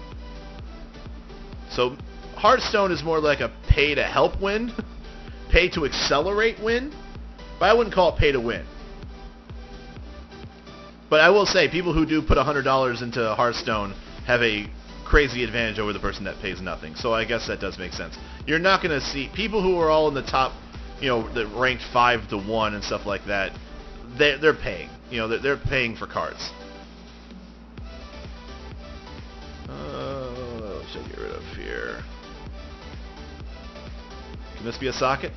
So Hearthstone is more like a pay to help win, pay to accelerate win, but I wouldn't call it pay to win. But I will say, people who do put $100 into Hearthstone have a crazy advantage over the person that pays nothing. So I guess that does make sense. You're not going to see people who are all in the top, you know, that ranked 5 to 1 and stuff like that. They're paying. You know, they're paying for cards. What should I get rid of here? Can this be a socket?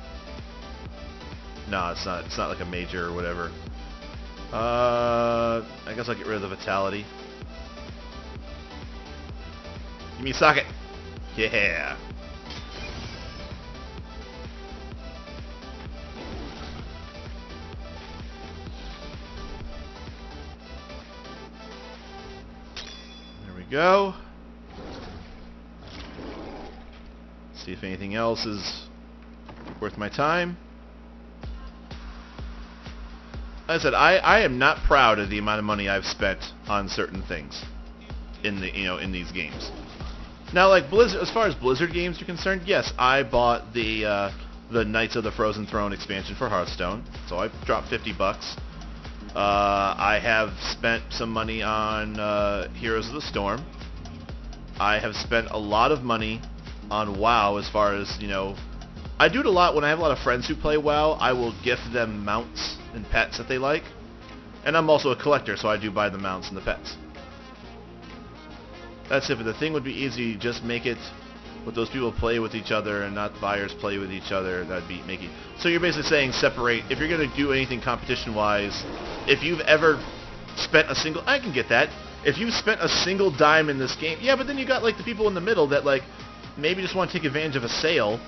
No, it's not. It's not like a major or whatever. I guess I'll get rid of the vitality. Give me a socket. Yeah. There we go. See if anything else is worth my time. Like I said, I am not proud of the amount of money I've spent on certain things in the in these games. Now, like Blizzard, as far as Blizzard games are concerned, yes, I bought the Knights of the Frozen Throne expansion for Hearthstone, so I dropped $50. I have spent some money on Heroes of the Storm. I have spent a lot of money on WoW as far as, I do it a lot when I have a lot of friends who play WoW. I will gift them mounts and pets that they like. And I'm also a collector, so I do buy the mounts and the pets. That's it, but the thing would be easy, just make it with those people play with each other and not buyers play with each other. That'd be making. So you're basically saying separate, if you're going to do anything competition-wise, if you've ever spent a single, I can get that. If you've spent a single dime in this game, yeah, but then you got like the people in the middle that like maybe just want to take advantage of a sale.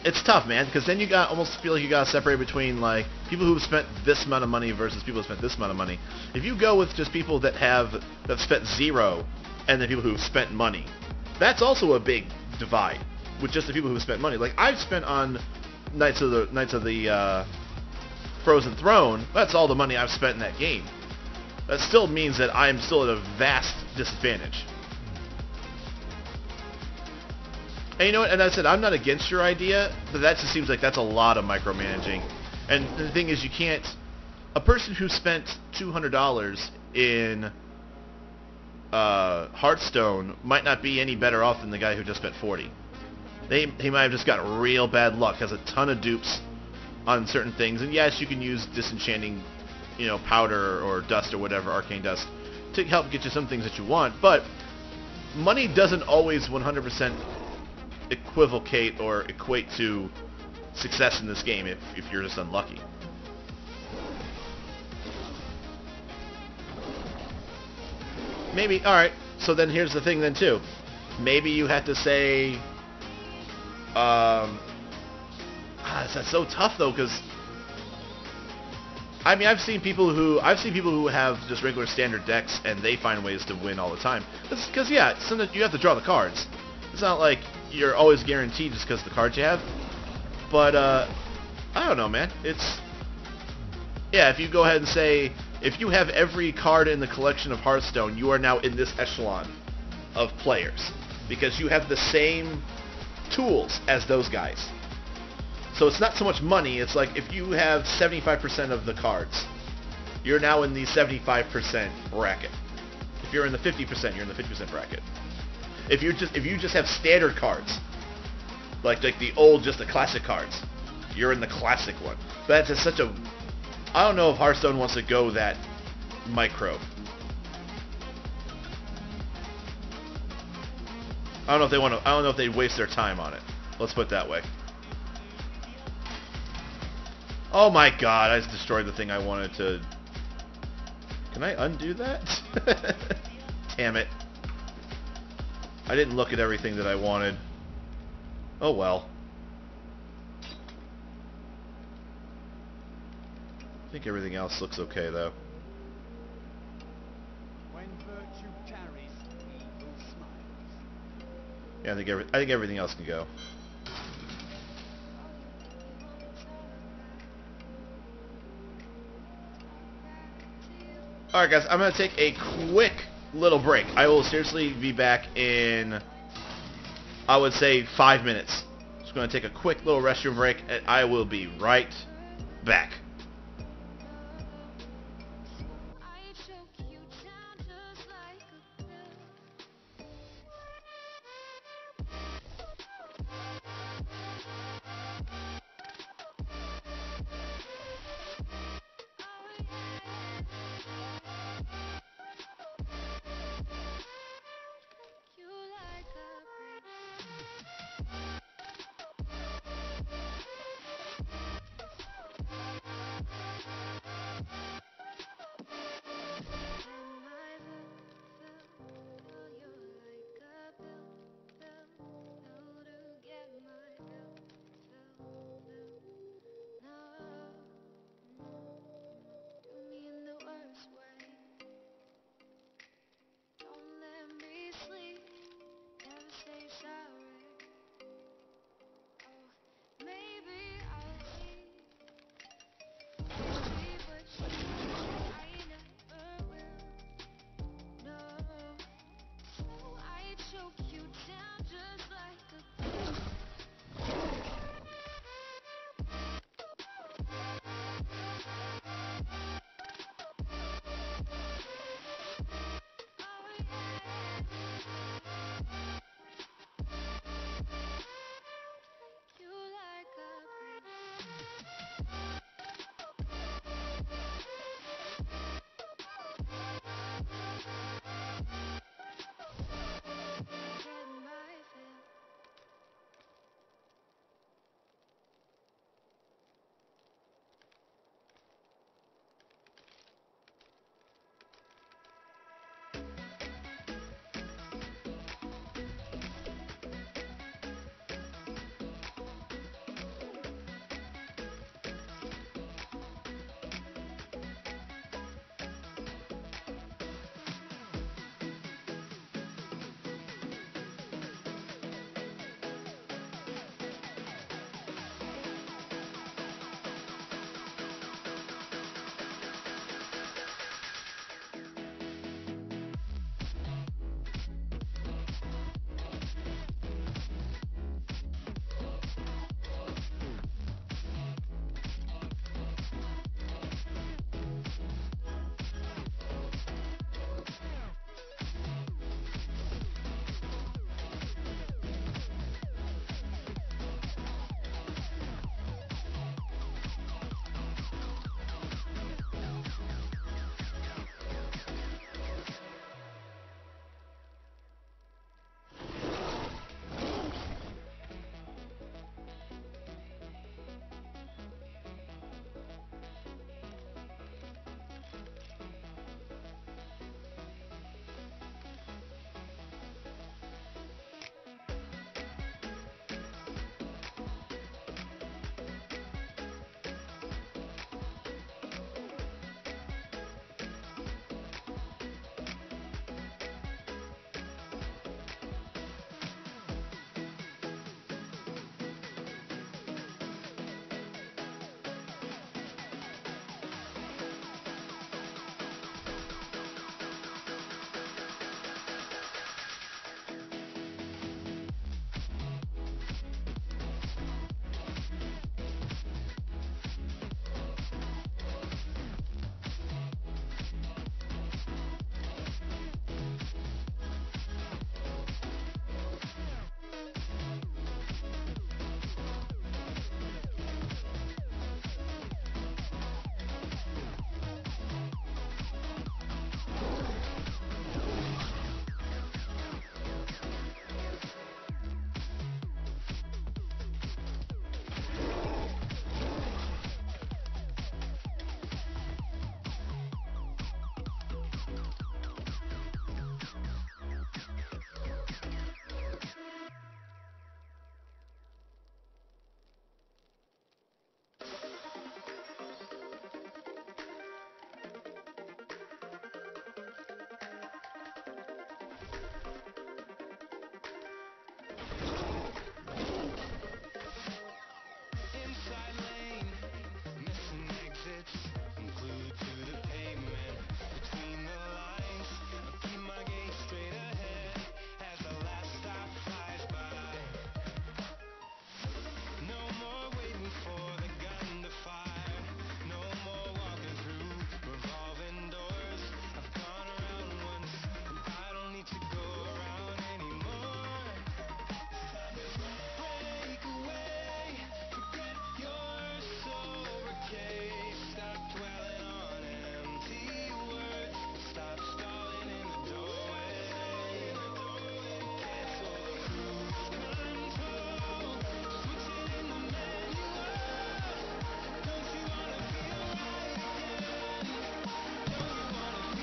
It's tough, man, because then you got almost feel like you got to separate between like people who've spent this amount of money versus people who've spent this amount of money. If you go with just people that have spent zero and then people who've spent money, that's also a big divide with just the people who've spent money. Like I've spent on Knights of the Frozen Throne. That's all the money I've spent in that game. That still means that I'm still at a vast disadvantage. And you know what? And I said I'm not against your idea, but that just seems like that's a lot of micromanaging. And the thing is, you can't. A person who spent $200 in Hearthstone might not be any better off than the guy who just spent $40. He might have just got real bad luck, has a ton of dupes on certain things, and yes, you can use disenchanting, powder or dust or whatever, arcane dust, to help get you some things that you want. But money doesn't always 100% equivocate or equate to success in this game if you're just unlucky. Maybe, alright, so then here's the thing then too. Maybe you have to say, that's so tough though, because I mean, I've seen people who have just regular standard decks and they find ways to win all the time. Because yeah, sometimes you have to draw the cards. It's not like you're always guaranteed just because of the cards you have. But I don't know, man. Yeah. If you go ahead and say if you have every card in the collection of Hearthstone, you are now in this echelon of players because you have the same tools as those guys. So it's not so much money, it's like if you have 75% of the cards, you're now in the 75% bracket. If you're in the 50%, you're in the 50% bracket. If you just have standard cards, like the old, just the classic cards, you're in the classic one. But that's just such a, I don't know if Hearthstone wants to go that micro. I don't know if they want to. I don't know if they waste their time on it. Let's put it that way. Oh my god, I just destroyed the thing I wanted to... Can I undo that? Damn it. I didn't look at everything that I wanted. Oh well. I think everything else looks okay though. When Yeah, I think everything else can go. Alright guys, I'm going to take a quick little break. I will seriously be back in, I would say, 5 minutes. Just going to take a quick little restroom break, and I will be right back.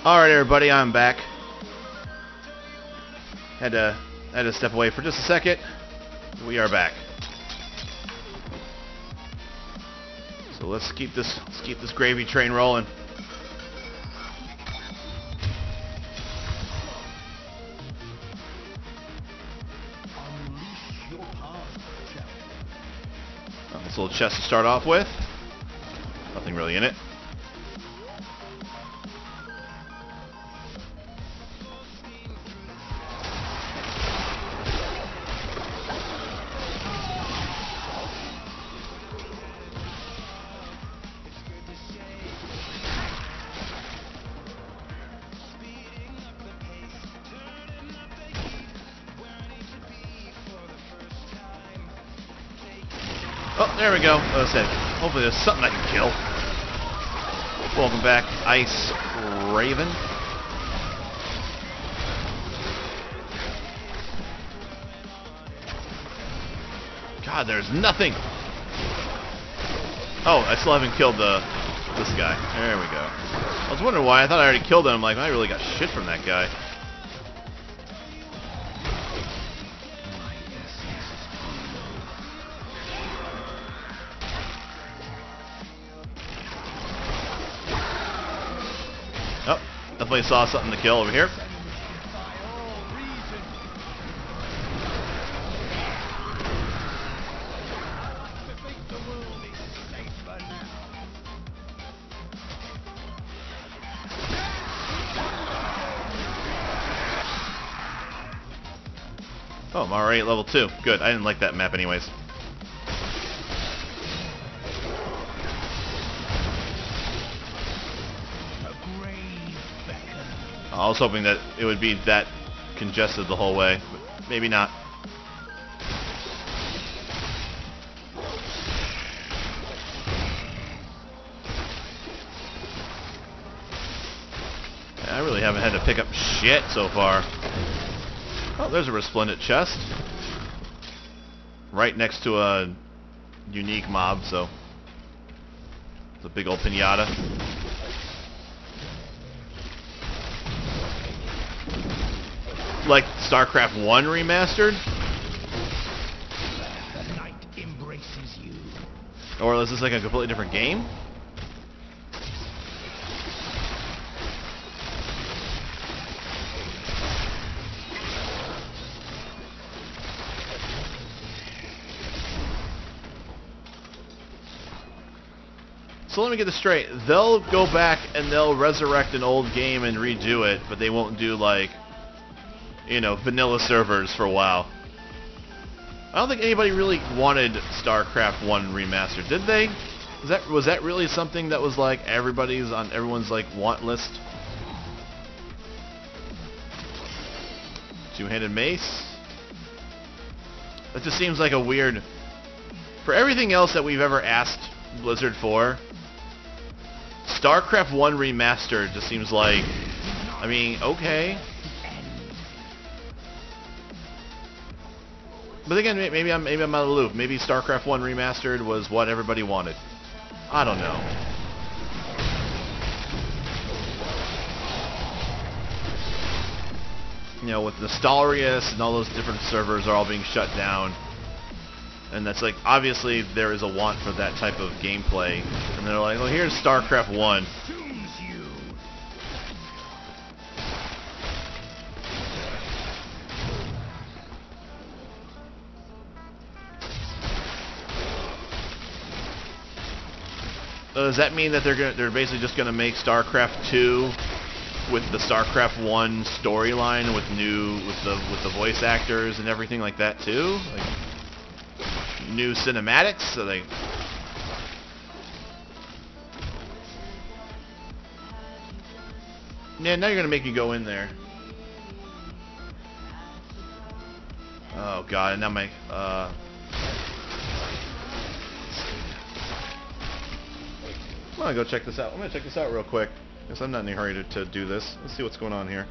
Alright everybody, I'm back. Had to step away for just a second. We are back. So let's keep this gravy train rolling. This little chest to start off with. Nothing really in it. Oh, there we go. Like I said, hopefully there's something I can kill. Welcome back, Ice Raven. God, there's nothing. Oh, I still haven't killed this guy. There we go. I was wondering why. I thought I already killed him. I'm like, I really got shit from that guy. Oh, definitely saw something to kill over here. Oh, I'm already at level 2. Good, I didn't like that map anyways. I was hoping that it would be that congested the whole way, but maybe not. I really haven't had to pick up shit so far. Oh, there's a resplendent chest. Right next to a unique mob, so it's a big old pinata. Like StarCraft 1 remastered? The night embraces you. Or is this like a completely different game? So let me get this straight. They'll go back and they'll resurrect an old game and redo it, but they won't do like, you know, vanilla servers for a while. I don't think anybody really wanted StarCraft 1 remastered, did they? Was that really something that was like everyone's like want list? Two-handed mace? That just seems like a weird. For everything else that we've ever asked Blizzard for, StarCraft 1 remastered just seems like, I mean, okay. But again, maybe I'm out of the loop. Maybe StarCraft 1 remastered was what everybody wanted. I don't know. You know, with Nostalrius and all those different servers are all being shut down. And that's like, obviously there is a want for that type of gameplay. And they're like, well, here's StarCraft 1. Does that mean that they're basically just gonna make StarCraft 2 with the StarCraft 1 storyline with the voice actors and everything like that too? Like new cinematics? So they Yeah, now you're gonna make me go in there. Oh god, and now my I'm gonna go check this out. I'm gonna check this out real quick, because I'm not in a hurry to do this. Let's see what's going on here.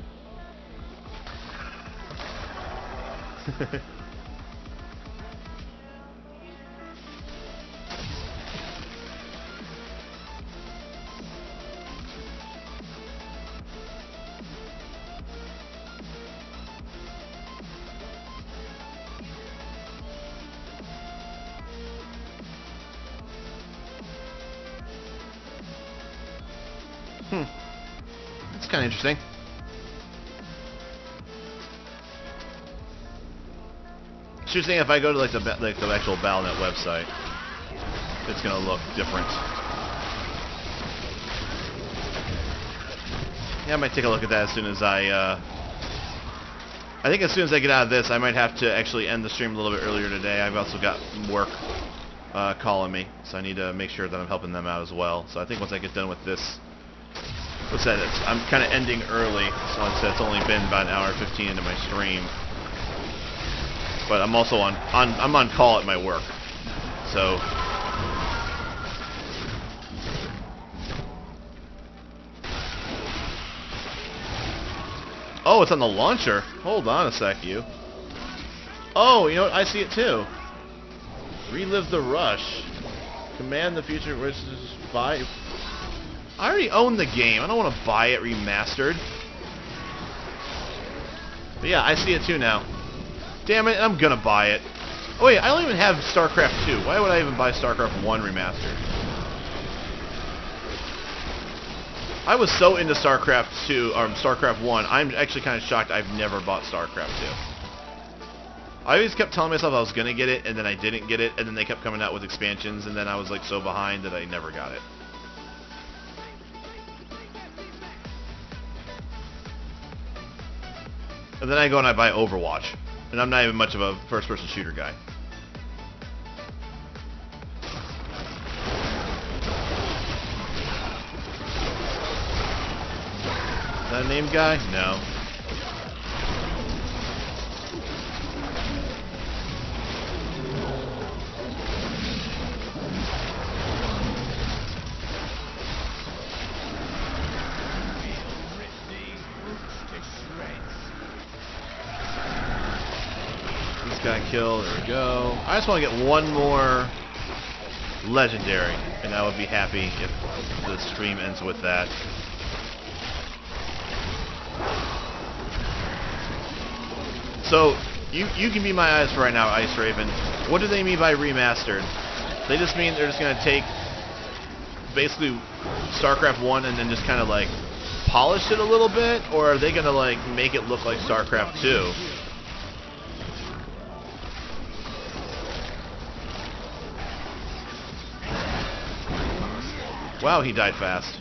That's kind of interesting. She's saying if I go to like the actual Battle.net website, it's gonna look different. Yeah, I might take a look at that as soon as I think as soon as I get out of this, I might have to actually end the stream a little bit earlier today. I've also got work calling me, so I need to make sure that I'm helping them out as well. So I think once I get done with this, what's that? I'm kind of ending early, so it's only been about an hour 15 into my stream. But I'm also I'm on call at my work, so oh, it's on the launcher. Hold on a sec, you. Oh, you know what? I see it too. Relive the rush. Command the future versus buy. I already own the game. I don't want to buy it remastered. But yeah, I see it too now. Damn it, I'm gonna buy it. Oh wait, I don't even have StarCraft 2. Why would I even buy StarCraft 1 remastered? I was so into StarCraft 2, or StarCraft 1, I'm actually kind of shocked I've never bought StarCraft 2. I always kept telling myself I was gonna get it, and then I didn't get it, and then they kept coming out with expansions, and then I was like so behind that I never got it. And then I go and I buy Overwatch. And I'm not even much of a first-person shooter guy. Is that a named guy? No. Got killed. There we go. I just want to get one more legendary, and I would be happy if the stream ends with that. So you can be my eyes for right now, Ice Raven. What do they mean by remastered? They just mean they're just gonna take basically StarCraft 1 and then just kind of like polish it a little bit, or are they gonna like make it look like StarCraft 2? Wow, he died fast.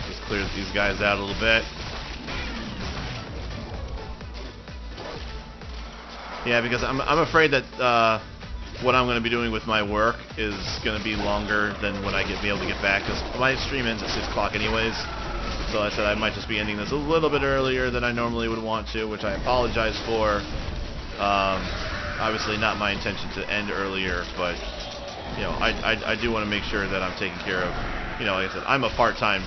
Just clear these guys out a little bit. Yeah, because I'm afraid that what I'm going to be doing with my work is going to be longer than when I be able to get back, because my stream ends at 6 o'clock anyways. So I said I might just be ending this a little bit earlier than I normally would want to, which I apologize for. Obviously not my intention to end earlier, but you know, I do want to make sure that I'm taking care of, you know, like I said, I'm a part-time.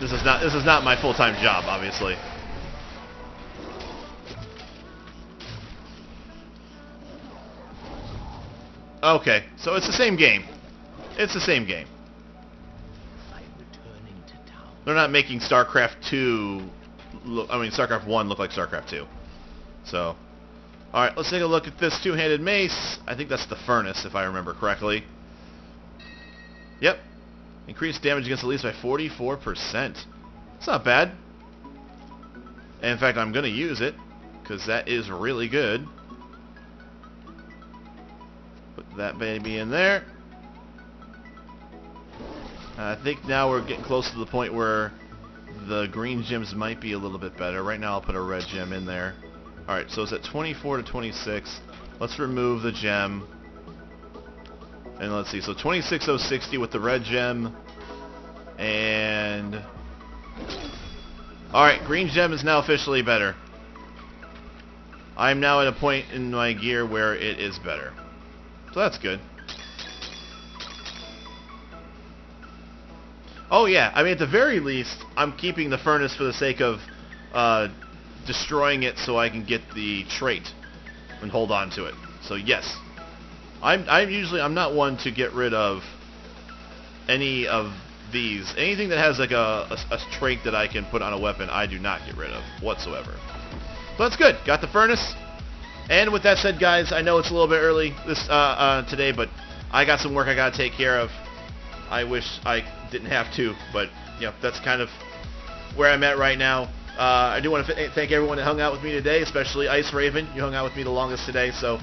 This is not my full-time job, obviously. Okay, so it's the same game. It's the same game. They're not making StarCraft 2 look, I mean StarCraft 1 look like StarCraft 2. So, alright, let's take a look at this two-handed mace. I think that's the furnace, if I remember correctly. Yep. Increase damage against the least by 44%. It's not bad. And in fact, I'm going to use it, because that is really good. Put that baby in there. I think now we're getting close to the point where the green gems might be a little bit better. Right now I'll put a red gem in there. Alright, so it's at 24 to 26. Let's remove the gem. And let's see, so 26060 with the red gem. And... Alright, green gem is now officially better. I'm now at a point in my gear where it is better. So that's good. Oh yeah, I mean at the very least, I'm keeping the furnace for the sake of destroying it so I can get the trait and hold on to it. So yes, I'm not one to get rid of any of these. Anything that has like a trait that I can put on a weapon, I do not get rid of whatsoever. So that's good. Got the furnace. And with that said, guys, I know it's a little bit early this today, but I got some work I gotta take care of. I wish I didn't have to, but you know, that's kind of where I'm at right now. I do want to thank everyone that hung out with me today, especially Ice Raven. You hung out with me the longest today, so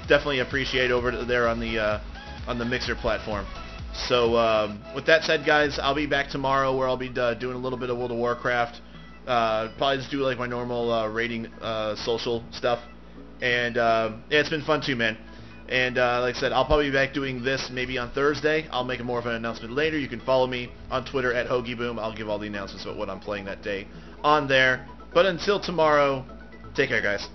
definitely appreciate over there on the Mixer platform. So with that said, guys, I'll be back tomorrow where I'll be doing a little bit of World of Warcraft. Probably just do like my normal raiding social stuff. And yeah, it's been fun too, man. And like I said, I'll probably be back doing this maybe on Thursday. I'll make more of an announcement later. You can follow me on Twitter at HoagieBoom. I'll give all the announcements about what I'm playing that day on there. But until tomorrow, take care, guys.